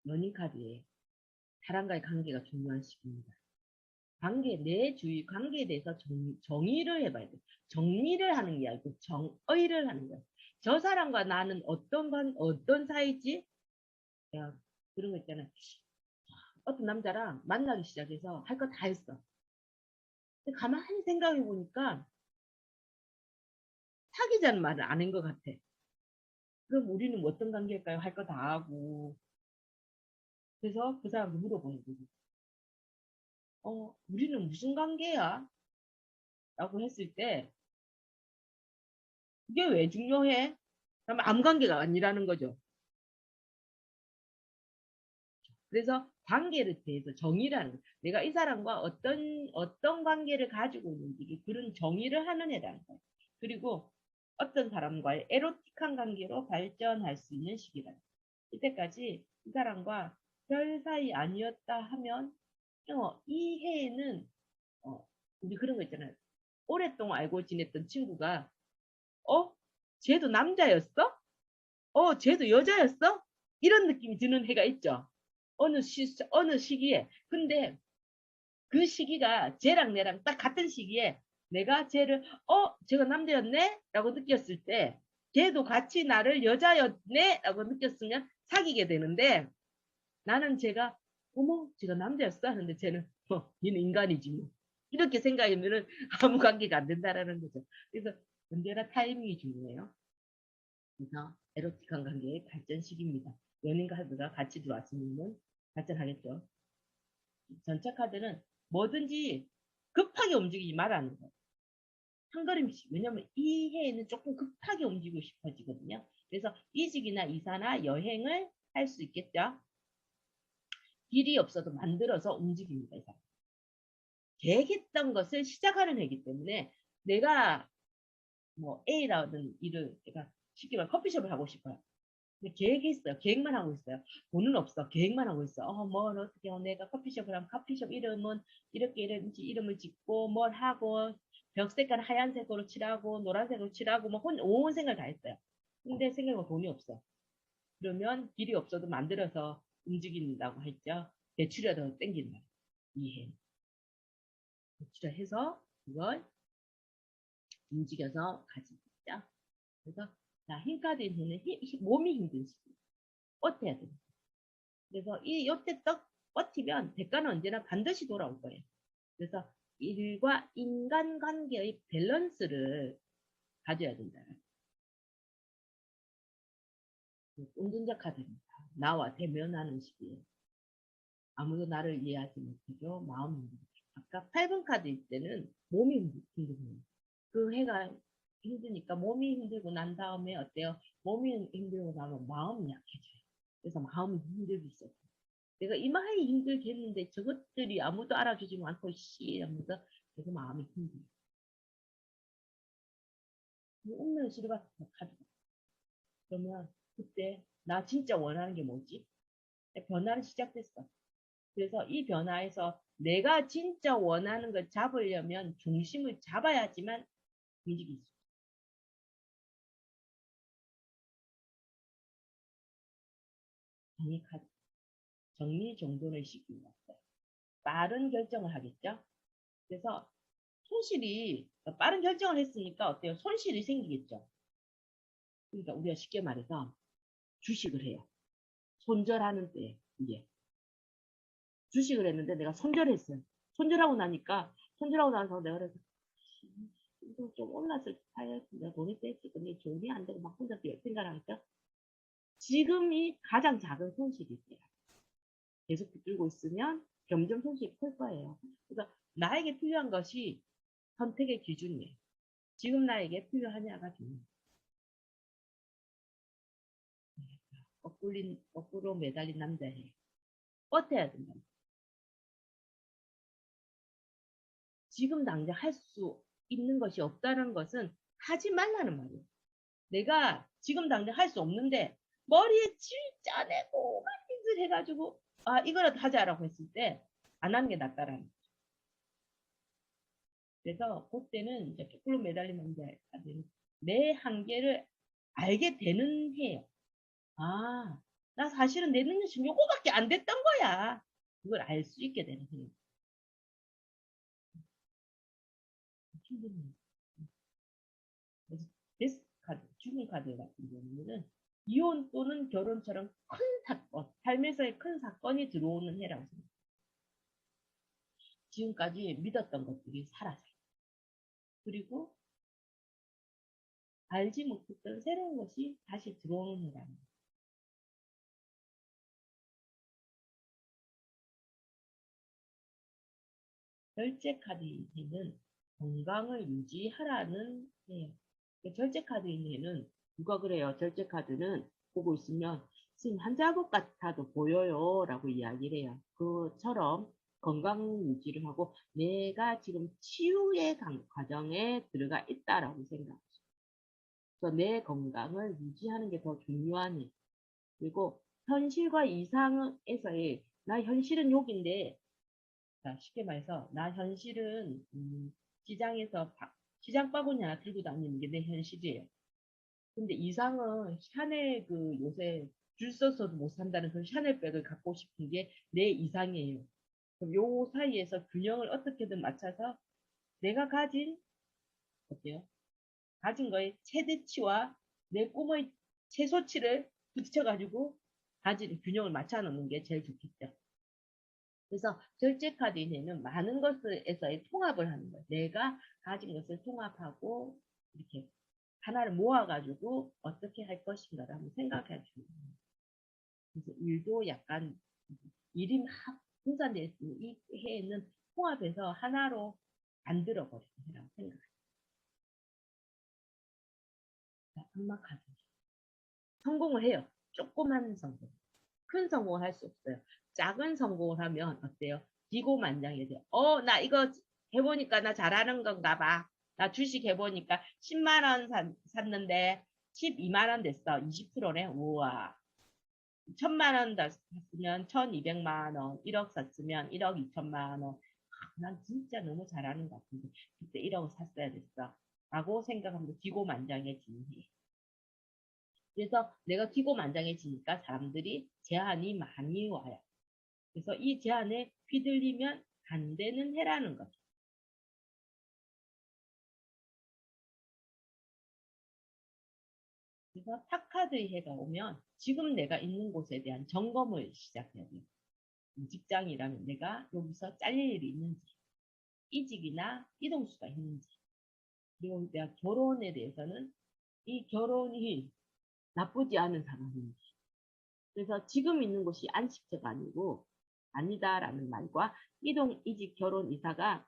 러닝카드에 사람과의 관계가 중요한 시기입니다. 내 주위 관계에 대해서 정의를 해봐야 돼. 정리를 하는 게 아니고 정의를 하는 거야. 저 사람과 나는 어떤 사이지? 야, 그런 거 있잖아. 어떤 남자랑 만나기 시작해서 할 거 다 했어. 근데 가만히 생각해 보니까 사귀자는 말을 안 한 것 같아. 그럼 우리는 뭐 어떤 관계일까요? 할 거 다 하고. 그래서 그 사람도 물어보는 거지. 우리는 무슨 관계야? 라고 했을 때, 그게 왜 중요해? 그러면 아무 관계가 아니라는 거죠. 그래서 관계를 대해서 정의를 하는 거예요. 내가 이 사람과 어떤 관계를 가지고 있는지 그런 정의를 하는 애라는 거예요. 그리고 어떤 사람과의 에로틱한 관계로 발전할 수 있는 시기다. 이때까지 이 사람과 별 사이 아니었다 하면 이 해에는 우리 그런 거 있잖아요. 오랫동안 알고 지냈던 친구가 쟤도 남자였어? 쟤도 여자였어? 이런 느낌이 드는 해가 있죠. 어느 시기에. 근데 그 시기가 쟤랑 내랑 딱 같은 시기에 내가 쟤를 쟤가 남자였네? 라고 느꼈을 때 쟤도 같이 나를 여자였네? 라고 느꼈으면 사귀게 되는데 나는 쟤가 어머 쟤가 남자였어? 하는데 쟤는 얘는 인간이지 뭐. 이렇게 생각하면은 아무 관계가 안 된다라는 거죠. 그래서 언제나 타이밍이 중요해요. 그래서 에로틱한 관계의 발전 시기입니다. 연인 카드가 같이 들어왔으면 발전하겠죠. 전체 카드는 뭐든지 급하게 움직이지 말라는 거예요. 한 걸음씩. 왜냐면 이 해에는 조금 급하게 움직이고 싶어지거든요. 그래서 이직이나 이사나 여행을 할 수 있겠죠. 길이 없어도 만들어서 움직입니다. 이 사람. 계획했던 것을 시작하는 해이기 때문에 내가 뭐 A라는 일을 내가 쉽게 말해 커피숍을 하고 싶어요. 근데 계획했어요. 계획만 하고 있어요. 돈은 없어. 계획만 하고 있어. 뭘 어떻게 내가 커피숍을 하면 커피숍 이름은 이렇게 이름을 짓고 뭘 하고 벽 색깔 하얀색으로 칠하고 노란색으로 칠하고 뭐 온 생각을 다 했어요. 근데 생각보다 돈이 없어. 그러면 길이 없어도 만들어서 움직인다고 했죠. 대출이라도 땡긴다. 이해. 대출해서 그걸 움직여서 가지고 있죠. 그래서 자, 흰 카드에서는 몸이 힘든 시기. 버텨야 됩니다. 그래서 요때 떡 버티면 대가는 언제나 반드시 돌아올 거예요. 그래서 일과 인간관계의 밸런스를 가져야 된다. 운전자 카드입니다. 나와 대면하는 시기에 아무도 나를 이해하지 못해줘 마음이 힘들어. 아까 8번 카드일 때는 몸이 힘들어요. 그 해가 힘드니까 몸이 힘들고 난 다음에 어때요? 몸이 힘들고 나면 마음이 약해져요. 그래서 마음이 힘들기 시작해요. 내가 이마에 힘들겠는데 저것들이 아무도 알아주지 않고 씨 하면서 계속 마음이 힘들어. 운명의 시류가 카드가. 그러면 그때 나 진짜 원하는 게 뭐지? 변화는 시작됐어. 그래서 이 변화에서 내가 진짜 원하는 걸 잡으려면 중심을 잡아야지만 움직일 수 있어. 정리 카드. 정리정돈의 시기가 왔어요. 빠른 결정을 하겠죠? 그래서 손실이 빠른 결정을 했으니까 어때요? 손실이 생기겠죠. 그러니까 우리가 쉽게 말해서 주식을 해요. 손절하는 때 이게 주식을 했는데 내가 손절했어요. 손절하고 나니까 손절하고 나서 내가 그래서 이거 좀 올랐을 때 사야지. 내가 돈이 뺐지. 근데 돈이 안 되고 막 혼자 생각하니까 지금이 가장 작은 손실일 때야. 계속 붙들고 있으면 점점 손실이 클 거예요. 그래서 나에게 필요한 것이 선택의 기준이에요. 지금 나에게 필요하냐가 중요해요. 거꾸로 매달린 남자예요. 버텨야 된다. 지금 당장 할 수 있는 것이 없다는 것은 하지 말라는 말이에요. 내가 지금 당장 할 수 없는데 머리에 질 짜내고 막 짓을 해가지고 이거라도 하자라고 했을 때 안 하는 게 낫다라는 거죠. 그래서 그때는 이제 거꾸로 매달린 남자까지는 내 한계를 알게 되는 해요. 나 사실은 내 능력이 지금 요거밖에 안 됐던 거야. 그걸 알 수 있게 되는 해요. 힘듭니다. 그래서 데스 카드, 죽은 카드 같은 경우는 이혼 또는 결혼처럼 큰 사건, 삶에서의 큰 사건이 들어오는 해라고 생각합니다. 지금까지 믿었던 것들이 사라져요. 그리고 알지 못했던 새로운 것이 다시 들어오는 해라는 거예요. 절제 카드에는 건강을 유지하라는 해예요. 절제 카드에는 누가 그래요? 절제 카드는 보고 있으면 지금 한 작업 같아도 보여요 라고 이야기를 해요. 그처럼 건강 유지를 하고 내가 지금 치유의 과정에 들어가 있다라고 생각하죠. 그래서 내 건강을 유지하는 게 더 중요한 일. 그리고 현실과 이상에서의 나 현실은 여기인데 자, 쉽게 말해서 나 현실은 시장에서 시장 바구니 하나 들고 다니는 게 내 현실이에요. 근데 이상은 샤넬 그 요새 줄 서서도 못 산다는 그 샤넬백을 갖고 싶은 게 내 이상이에요. 그럼 요 사이에서 균형을 어떻게든 맞춰서 내가 가진, 어때요? 가진 거의 최대치와 내 꿈의 최소치를 부딪혀가지고 가진 균형을 맞춰 놓는 게 제일 좋겠죠. 그래서 결제 카드 이내는 많은 것에서의 통합을 하는 거예요. 내가 가진 것을 통합하고 이렇게 하나를 모아가지고 어떻게 할 것인가를 한번 생각해 주는 거예요. 그래서 일도 약간 일이 막 분산되어 있으면 이 해에는 통합해서 하나로 만들어 버리는 해라고 생각해요. 악마 카드. 성공을 해요. 조그만 성공. 큰 성공을 할 수 없어요. 작은 성공을 하면 어때요? 기고만장이 돼요. 나 이거 해보니까 나 잘하는 건가 봐. 나 주식 해보니까 10만 원 샀는데 12만 원 됐어. 20%네. 우와. 1000만 원 샀으면 1200만 원. 1억 샀으면 1억 2천만 원. 난 진짜 너무 잘하는 것 같은데 그때 1억을 샀어야 됐어. 라고 생각하면 기고만장해지는 해. 그래서 내가 기고만장해지니까 사람들이 제안이 많이 와요. 그래서 이 제안에 휘둘리면 안 되는 해라는 거죠. 그래서 타카드의 해가 오면 지금 내가 있는 곳에 대한 점검을 시작해야 돼요. 직장이라면 내가 여기서 잘릴 일이 있는지, 이직이나 이동수가 있는지, 그리고 내가 결혼에 대해서는 이 결혼이 나쁘지 않은 상황인지. 그래서 지금 있는 곳이 안식처가 아니고 아니다라는 말과 이동, 이직, 결혼, 이사가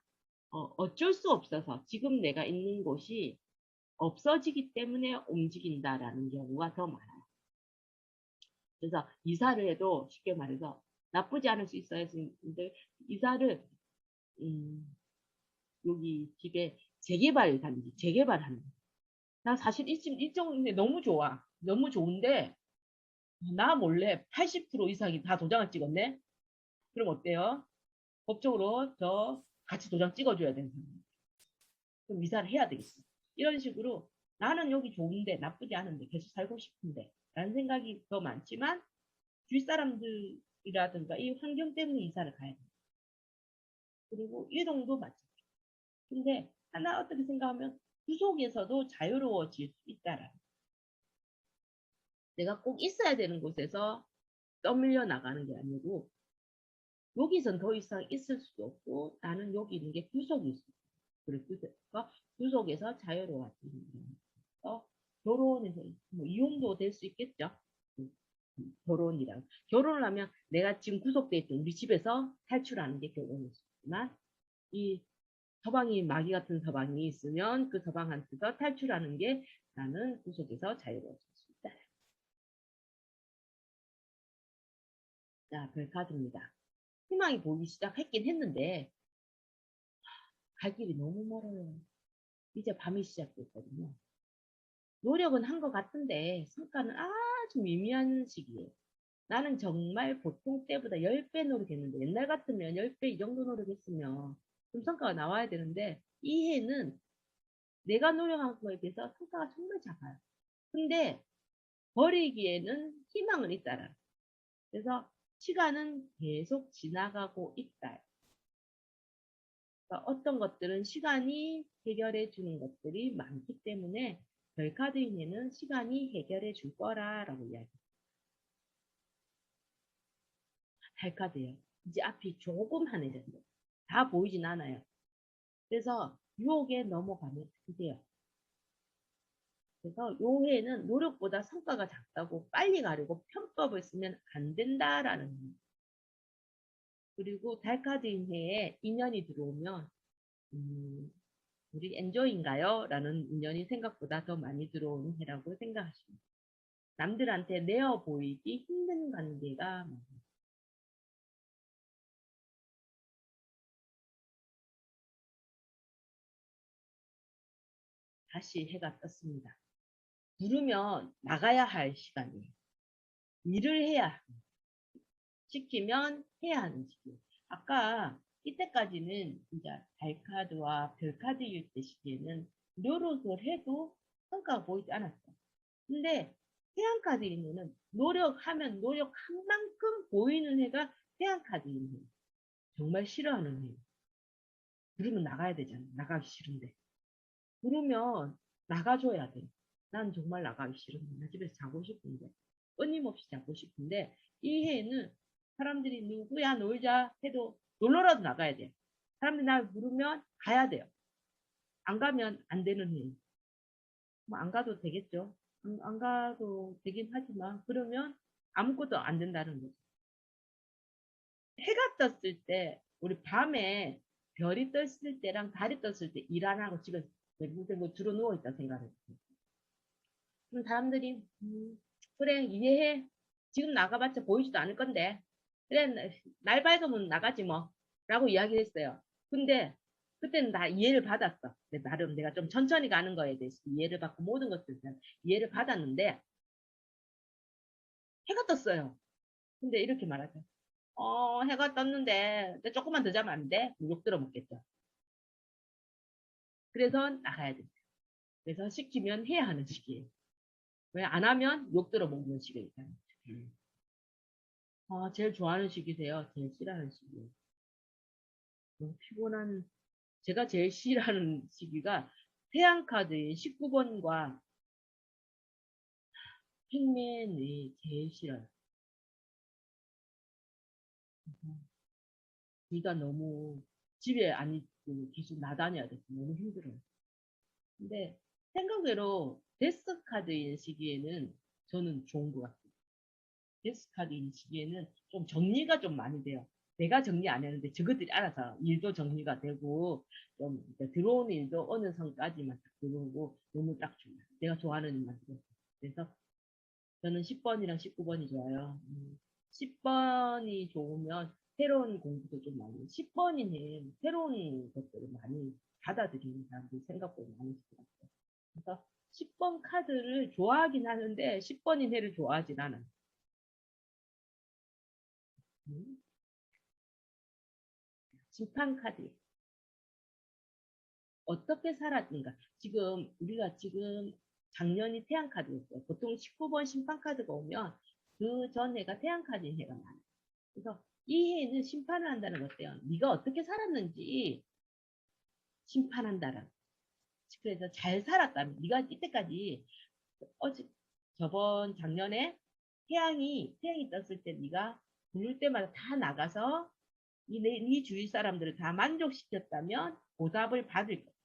어쩔 수 없어서 지금 내가 있는 곳이 없어지기 때문에 움직인다라는 경우가 더 많아요. 그래서 이사를 해도 쉽게 말해서 나쁘지 않을 수 있어야 하는데 이사를 여기 집에 재개발 단지 재개발하는 거예요. 나 사실 이 집 일정인데 너무 좋아. 너무 좋은데 나 몰래 80% 이상이 다 도장을 찍었네. 그럼 어때요? 법적으로 저 같이 도장 찍어줘야 되는 상황. 그럼 이사를 해야 되겠어. 이런 식으로 나는 여기 좋은데 나쁘지 않은데 계속 살고 싶은데 라는 생각이 더 많지만 주위 사람들이라든가 이 환경 때문에 이사를 가야 돼. 그리고 이동도 마찬가지. 근데 하나 어떻게 생각하면 구속에서도 자유로워질 수 있다라. 내가 꼭 있어야 되는 곳에서 떠밀려 나가는 게 아니고 여기선 더 이상 있을 수도 없고 나는 여기 있는 게 구속일 수 있어. 그래서 구속에서 자유로워지는 거예요. 결혼에서 뭐 이혼도 될 수 있겠죠. 결혼이랑 결혼을 하면 내가 지금 구속돼 있던 우리 집에서 탈출하는 게 결혼일 수 있지만 이 서방이 마귀 같은 서방이 있으면 그 서방한테서 탈출하는 게 나는 구속에서 자유로워질 수 있다. 자, 별카드입니다. 희망이 보이기 시작했긴 했는데 갈 길이 너무 멀어요. 이제 밤이 시작됐거든요. 노력은 한 것 같은데 성과는 아주 미미한 시기예요. 나는 정말 보통 때보다 10배 노력했는데 옛날 같으면 10배 이 정도 노력했으면 좀 성과가 나와야 되는데 이 해는 내가 노력한 거에 비해서 성과가 정말 작아요. 근데 버리기에는 희망은 있다라. 그래서 시간은 계속 지나가고 있다. 그러니까 어떤 것들은 시간이 해결해 주는 것들이 많기 때문에 별카드인에는 시간이 해결해 줄 거라라고 이야기해요. 달카드예요. 이제 앞이 조금 환해졌어요. 다 보이진 않아요. 그래서 유혹에 넘어가면 안 돼요. 그래서 요 해에는 노력보다 성과가 작다고 빨리 가려고 편법을 쓰면 안 된다라는 거예요. 그리고 달카드인 해에 인연이 들어오면 우리 엔조인가요? 라는 인연이 생각보다 더 많이 들어오는 해라고 생각하십니다. 남들한테 내어 보이기 힘든 관계가 많아요. 다시 해가 떴습니다. 부르면 나가야 할 시간이에요. 일을 해야 시키면 해야 하는 시기. 아까 이때까지는 진짜 달카드와 별카드일 때 시기에는 노력을 해도 성과가 보이지 않았어. 근데 태양카드 있는 노력하면 노력한 만큼 보이는 해가 태양카드 있는 해. 정말 싫어하는 해. 그러면 나가야 되잖아. 나가기 싫은데. 그러면 나가줘야 돼. 난 정말 나가기 싫은데. 나 집에서 자고 싶은데. 끊임없이 자고 싶은데 이 해에는 사람들이 누구야 놀자 해도 놀러라도 나가야 돼. 사람들이 날 부르면 가야 돼요. 안 가면 안 되는 해. 뭐 안 가도 되겠죠. 안 가도 되긴 하지만 그러면 아무것도 안 된다는 거죠. 해가 떴을 때 우리 밤에 별이 떴을 때랑 달이 떴을 때 일 안 하고 집에 뱅글뱅글 들어 누워 있다 생각해요. 그럼 사람들이 그래 이해해. 지금 나가봤자 보이지도 않을 건데 그래 날 밝으면 나가지 뭐 라고 이야기를 했어요. 근데 그때는 나 이해를 받았어. 나름 내가 좀 천천히 가는 거에 대해서 이해를 받고 모든 것들을 이해를 받았는데 해가 떴어요. 근데 이렇게 말하죠. 해가 떴는데 조금만 더 자면 안 돼? 욕 들어먹겠죠. 그래서 나가야 돼. 그래서 시키면 해야 하는 시기예요. 왜 안 하면 욕 들어먹는 시기니까. 제일 좋아하는 시기세요? 제일 싫어하는 시기예요. 너무 피곤한, 제가 제일 싫어하는 시기가 태양카드의 19번과 팩맨이 제일 싫어요. 둘다 너무 집에 안 있고 계속 나다녀야 돼서 너무 힘들어요. 근데 생각외로 데스카드의 시기에는 저는 좋은 것 같아요. 데스카드의 시기에는 좀 정리가 좀 많이 돼요. 내가 정리 안 했는데 저것들이 알아서 일도 정리가 되고 좀 들어오는 일도 어느 선까지만 딱 들어오고 너무 딱 좋아요. 내가 좋아하는 일만 들어요. 그래서 저는 10번이랑 19번이 좋아요. 10번이 좋으면 새로운 공부도 좀 많이, 10번이면 새로운 것들을 많이 받아들이는 사람들이 생각보다 많이 있을 것 같아요. 그래서 10번 카드를 좋아하긴 하는데 10번인 해를 좋아하진 않아요. 음, 심판 카드. 어떻게 살았는가. 지금 우리가 지금 작년이 태양 카드였어요. 보통 19번 심판 카드가 오면 그 전해가 태양 카드인 해가 많아요. 그래서 이 해에는 심판을 한다는 것 어때요? 네가 어떻게 살았는지 심판한다라. 그래서 잘 살았다면 네가 이때까지 어제 저번 작년에 태양이 떴을 때 네가 부를 때마다 다 나가서 네 주위 사람들을 다 만족시켰다면 보답을 받을 거예요.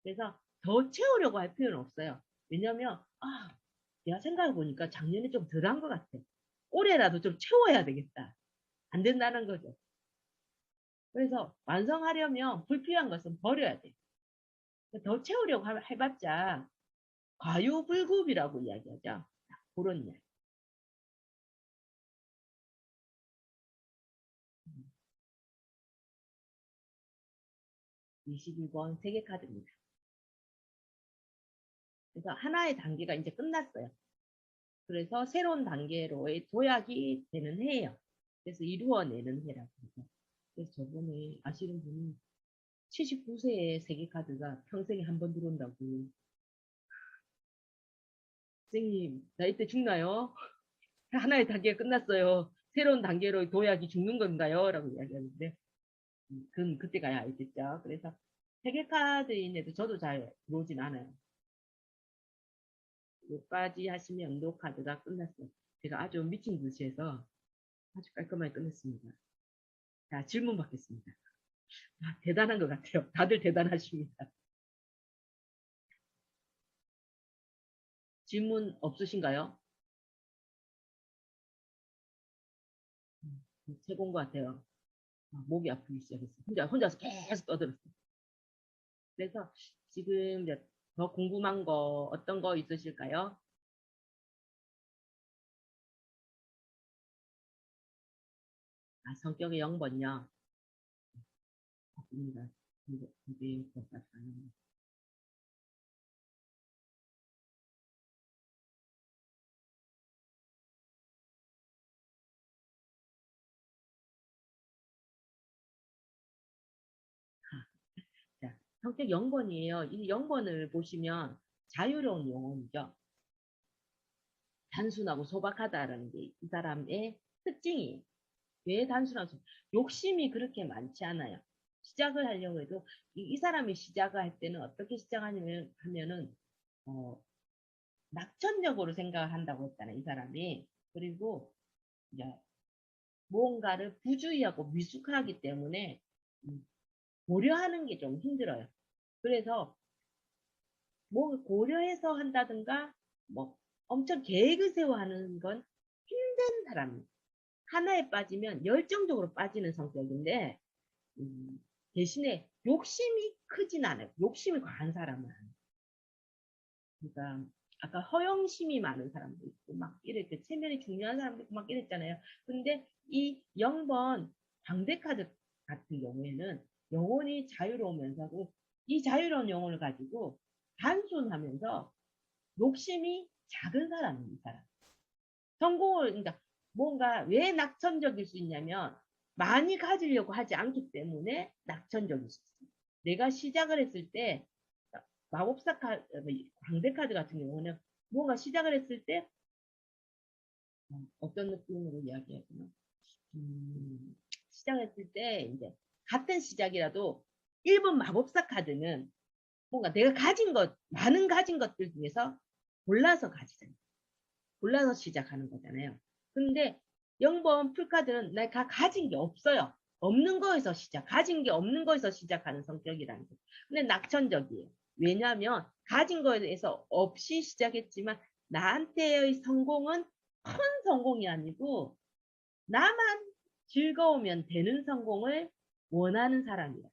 그래서 더 채우려고 할 필요는 없어요. 왜냐면 내가 생각해 보니까 작년에 좀 덜한 것 같아. 올해라도 좀 채워야 되겠다. 안 된다는 거죠. 그래서 완성하려면 불필요한 것은 버려야 돼. 더 채우려고 해봤자 과유불급이라고 이야기하죠. 그런 이야기. 21번 세계카드입니다. 그래서 하나의 단계가 이제 끝났어요. 그래서 새로운 단계로의 도약이 되는 해예요. 그래서 이루어내는 해라고 해서. 그래서 저번에 아시는 분이 79세의 세계카드가 평생에 한 번 들어온다고. 선생님, 나 이때 죽나요? 하나의 단계가 끝났어요. 새로운 단계로 도약이 죽는 건가요? 라고 이야기하는데, 그건 그때 가야 알겠죠. 그래서 세계카드인데도 저도 잘 들어오진 않아요. 여기까지 하시면 연도카드가 끝났어요. 제가 아주 미친 듯이 해서 아주 깔끔하게 끝냈습니다. 자, 질문 받겠습니다. 대단한 것 같아요. 다들 대단하십니다. 질문 없으신가요? 최고인 것 같아요. 목이 아프기 시작했어요. 혼자서 계속 떠들었어요. 그래서 지금 이제 더 궁금한 거 어떤 거 있으실까요? 성격의 0번요. 바쁩니다. 이게 자, 성격 0번이에요. 이 0번을 보시면 자유로운 영혼이죠. 단순하고 소박하다라는 게 이 사람의 특징이에요. 왜 단순하고 욕심이 그렇게 많지 않아요. 시작을 하려고 해도 이 사람이 시작을 할 때는 어떻게 시작하냐면 하면은 낙천적으로 생각을 한다고 했잖아요. 이 사람이. 그리고 이제 무언가를 부주의하고 미숙하기 때문에 고려하는 게 좀 힘들어요. 그래서 뭐 고려해서 한다든가 뭐 엄청 계획을 세워 하는 건 힘든 사람이에요. 하나에 빠지면 열정적으로 빠지는 성격인데 대신에 욕심이 크진 않아요. 욕심이 과한 사람은. 그러니까 아까 허영심이 많은 사람도 있고 막 이렇게 체면이 중요한 사람도 있고 막 이랬잖아요. 근데 이 0번 광대카드 같은 경우에는 영혼이 자유로우면서도 이 자유로운 영혼을 가지고 단순하면서 욕심이 작은 사람입니다. 이 사람. 성공을 그러니까 뭔가 왜 낙천적일 수 있냐면 많이 가지려고 하지 않기 때문에 낙천적일 수 있어요. 내가 시작을 했을 때 마법사 카드, 광대 카드 같은 경우는 뭔가 시작을 했을 때 어떤 느낌으로 이야기하구나. 시작했을 때 이제 같은 시작이라도 1번 마법사 카드는 뭔가 내가 가진 것, 많은 가진 것들 중에서 골라서 가지잖아요. 골라서 시작하는 거잖아요. 근데 0번 풀카드는 내가 가진 게 없어요. 없는 거에서 시작, 가진 게 없는 거에서 시작하는 성격이라는 거예요. 근데 낙천적이에요. 왜냐하면 가진 거에 대해서 없이 시작했지만 나한테의 성공은 큰 성공이 아니고 나만 즐거우면 되는 성공을 원하는 사람이에요.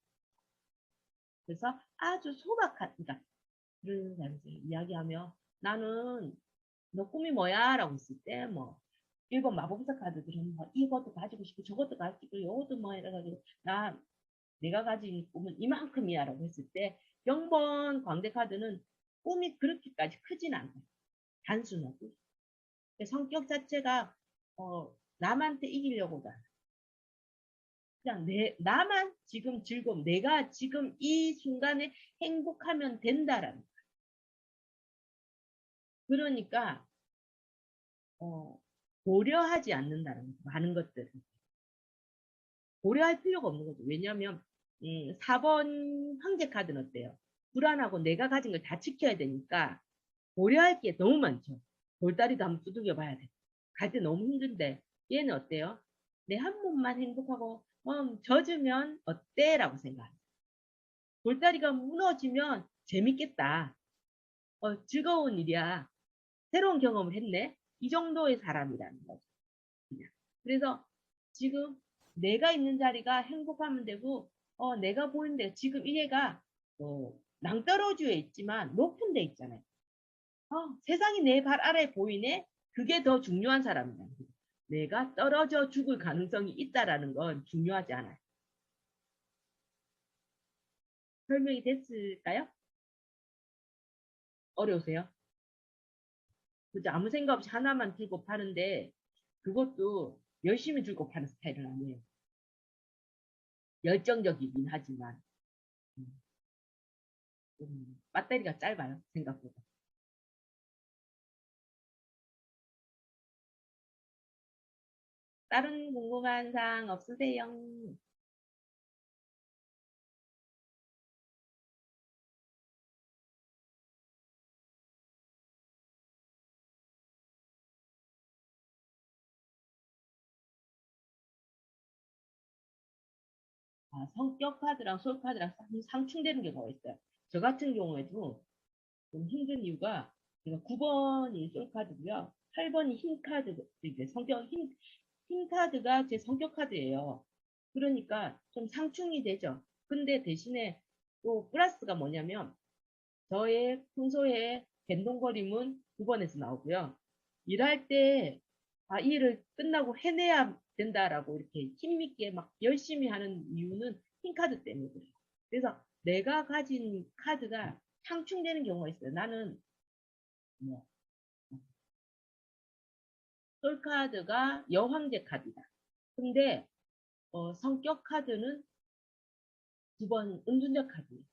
그래서 아주 소박한, 그러니까 그런 사람들 이야기하며 나는 너 꿈이 뭐야? 라고 했을 때, 뭐, 1번 마법사 카드들은 뭐, 이것도 가지고 싶고, 저것도 가지고 싶고, 이것도 뭐, 이래가지고, 내가 가진 꿈은 이만큼이야. 라고 했을 때, 0번 광대 카드는 꿈이 그렇게까지 크진 않아요. 단순하고. 성격 자체가, 남한테 이기려고가. 그냥 나만 지금 즐거움, 내가 지금 이 순간에 행복하면 된다라는. 그러니까, 고려하지 않는다는 거죠. 많은 것들을. 고려할 필요가 없는 거죠. 왜냐하면 4번 황제 카드는 어때요? 불안하고 내가 가진 걸 다 지켜야 되니까 고려할 게 너무 많죠. 돌다리도 한번 두들겨 봐야 돼. 갈 때 너무 힘든데 얘는 어때요? 내 한 몸만 행복하고 젖으면 어때? 라고 생각합니다. 돌다리가 무너지면 재밌겠다. 즐거운 일이야. 새로운 경험을 했네. 이 정도의 사람이라는 거죠. 그냥. 그래서 지금 내가 있는 자리가 행복하면 되고, 내가 보이는데 지금 이 애가 낭떠러지에 있지만 높은 데 있잖아요. 세상이 내 발 아래에 보이네? 그게 더 중요한 사람이야. 내가 떨어져 죽을 가능성이 있다라는 건 중요하지 않아요. 설명이 됐을까요? 어려우세요? 그죠? 아무 생각 없이 하나만 들고 파는데 그것도 열심히 들고 파는 스타일은 아니에요. 열정적이긴 하지만 배터리가 짧아요. 생각보다. 다른 궁금한 사항 없으세요? 성격 카드랑 소울 카드랑 상충되는 경우가 있어요. 저 같은 경우에도 좀 힘든 이유가 제가 9번이 소울 카드고요. 8번이 힘 카드, 이제 힘 카드가 제 성격 카드예요. 그러니까 좀 상충이 되죠. 근데 대신에 또 플러스가 뭐냐면 저의 평소에 변동거림은 9번에서 나오고요. 일할 때, 이 일을 끝나고 해내야 된다라고 이렇게 힘있게 막 열심히 하는 이유는 흰카드 때문에 그래요. 그래서 내가 가진 카드가 상충되는 경우가 있어요. 나는, 뭐, 솔카드가 여황제 카드다. 근데, 성격 카드는 9번 은둔적 카드예요.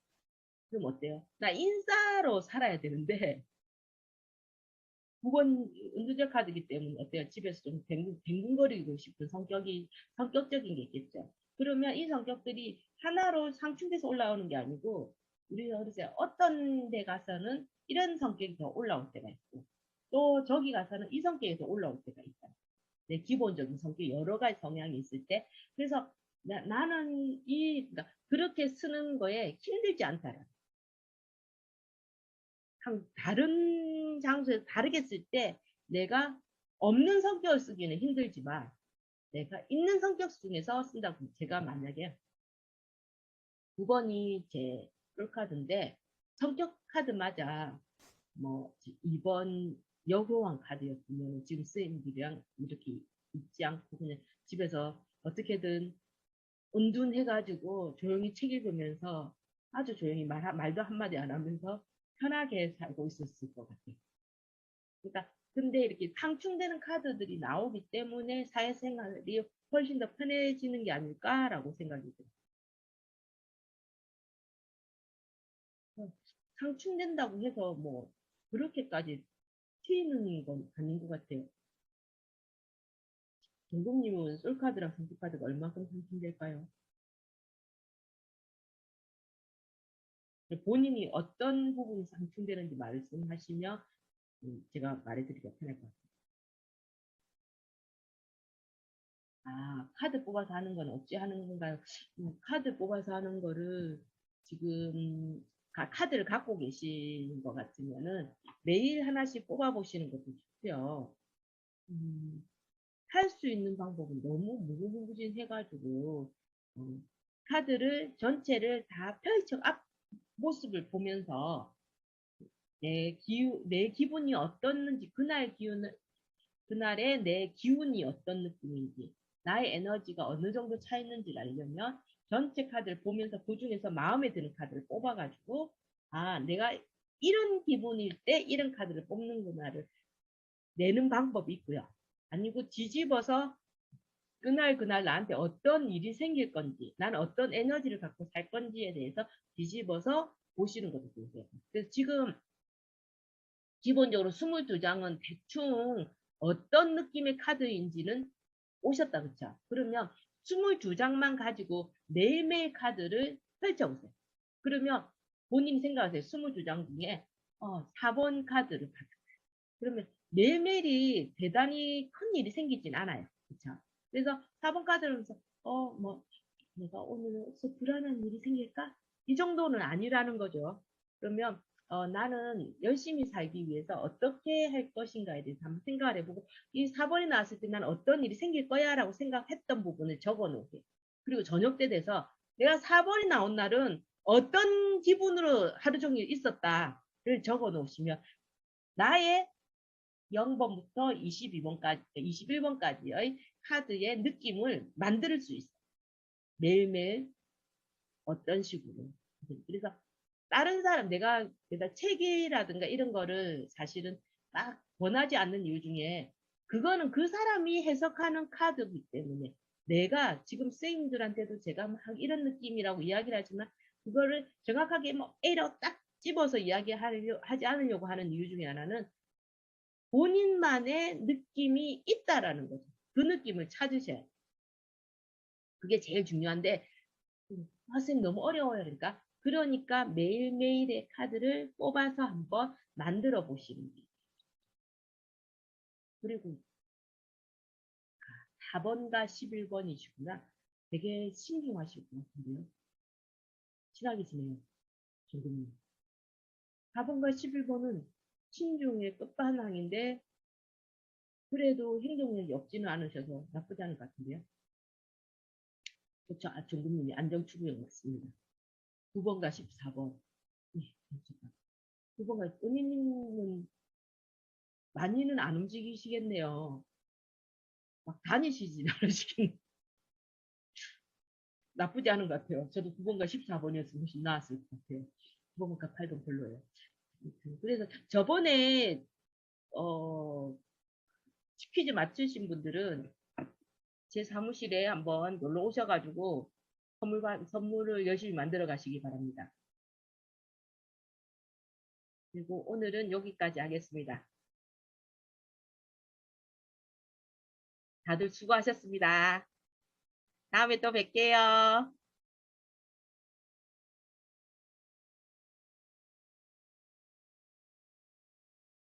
그럼 어때요? 나 인싸로 살아야 되는데, 9번 은두절 카드이기 때문에 어때요? 집에서 좀 뒹굴거리고 싶은 성격적인 게 있겠죠. 그러면 이 성격들이 하나로 상충돼서 올라오는 게 아니고, 우리가 그러세요. 어떤 데 가서는 이런 성격이 더 올라올 때가 있고, 또 저기 가서는 이 성격이 더 올라올 때가 있다. 내 기본적인 성격 여러 가지 성향이 있을 때, 그래서 나는 그러니까 그렇게 쓰는 거에 힘들지 않다. 다른 장소에서 다르게 쓸 때 내가 없는 성격을 쓰기는 힘들지만 내가 있는 성격 중에서 쓴다고. 제가 만약에 9번이 제 롤카드인데 성격 카드 맞아. 뭐 2번 여교왕 카드였으면 지금 쌤들이랑 이렇게 있지 않고 그냥 집에서 어떻게든 은둔해가지고 조용히 책 읽으면서 아주 조용히 말도 한마디 안 하면서 편하게 살고 있었을 것 같아요. 그러니까 근데 이렇게 상충되는 카드들이 나오기 때문에 사회생활이 훨씬 더 편해지는 게 아닐까라고 생각이 들어요. 상충된다고 해서 뭐 그렇게까지 튀는 건 아닌 것 같아요. 정국님은 솔카드랑 상투카드가 얼마큼 상충될까요? 본인이 어떤 부분이 상충되는지 말씀하시면 제가 말해드리기가 편할 것 같아요. 아, 카드 뽑아서 하는 건 어찌 하는 건가요? 카드 뽑아서 하는 거를 지금 카드를 갖고 계신 것 같으면은 매일 하나씩 뽑아보시는 것도 좋고요. 음, 할 수 있는 방법은 너무 무궁무진해가지고 카드를 전체를 다 펼쳐 앞 모습을 보면서 내 기분이 어떻는지 그날의 내 기운이 어떤 느낌인지, 나의 에너지가 어느 정도 차 있는지를 알려면 전체 카드를 보면서 그 중에서 마음에 드는 카드를 뽑아가지고, 아, 내가 이런 기분일 때 이런 카드를 뽑는구나를 내는 방법이 있고요. 아니고 뒤집어서 그날 나한테 어떤 일이 생길 건지, 나는 어떤 에너지를 갖고 살 건지에 대해서 뒤집어서 보시는 것도 좋으세요. 그래서 지금 기본적으로 22장은 대충 어떤 느낌의 카드인지는 오셨다, 그쵸? 그러면 22장만 가지고 매일매일 카드를 펼쳐보세요. 그러면 본인이 생각하세요. 22장 중에 4번 카드를 받았어요. 그러면 매일매일이 대단히 큰 일이 생기진 않아요. 그쵸? 그래서 4번 카드를 보면서 뭐 내가 오늘 불안한 일이 생길까? 이 정도는 아니라는 거죠. 그러면 나는 열심히 살기 위해서 어떻게 할 것인가에 대해서 한번 생각을 해보고 이 4번이 나왔을 때 나는 어떤 일이 생길 거야 라고 생각했던 부분을 적어 놓으세요. 그리고 저녁 때 돼서 내가 4번이 나온 날은 어떤 기분으로 하루 종일 있었다를 적어 놓으시면 나의 0번부터 22번까지, 21번까지의 카드의 느낌을 만들 수 있어요. 매일매일 어떤 식으로. 그래서 다른 사람, 내가 책이라든가 이런 거를 사실은 막 권하지 않는 이유 중에 그거는 그 사람이 해석하는 카드이기 때문에 내가 지금 선생님들한테도 제가 막 이런 느낌이라고 이야기를 하지만 그거를 정확하게 뭐 A로 딱 집어서 하지 않으려고 하는 이유 중에 하나는 본인만의 느낌이 있다라는 거죠. 그 느낌을 찾으셔야 돼요. 그게 제일 중요한데 선생님 너무 어려워요. 그러니까 매일매일의 카드를 뽑아서 한번 만들어 보시는 게. 그리고 4번과 11번이시구나. 되게 신중하실 것 같은데요. 친하게 지내요. 정근님. 4번과 11번은 신중의 끝판왕인데 그래도 행동력이 없지는 않으셔서 나쁘지 않을 것 같은데요. 그렇죠. 정근님이 안정추구형 맞습니다. 9번과 14번. 네, 9번과 은희님은 많이는 안 움직이시겠네요. 막 다니시진 않으시긴 나쁘지 않은 것 같아요. 저도 9번과 14번이었으면 훨씬 나았을 것 같아요. 9번과 8번 별로예요. 그래서 저번에 어, 퀴즈 맞추신 분들은 제 사무실에 한번 놀러 오셔가지고 선물을 열심히 만들어 가시기 바랍니다. 그리고 오늘은 여기까지 하겠습니다. 다들 수고하셨습니다. 다음에 또 뵐게요.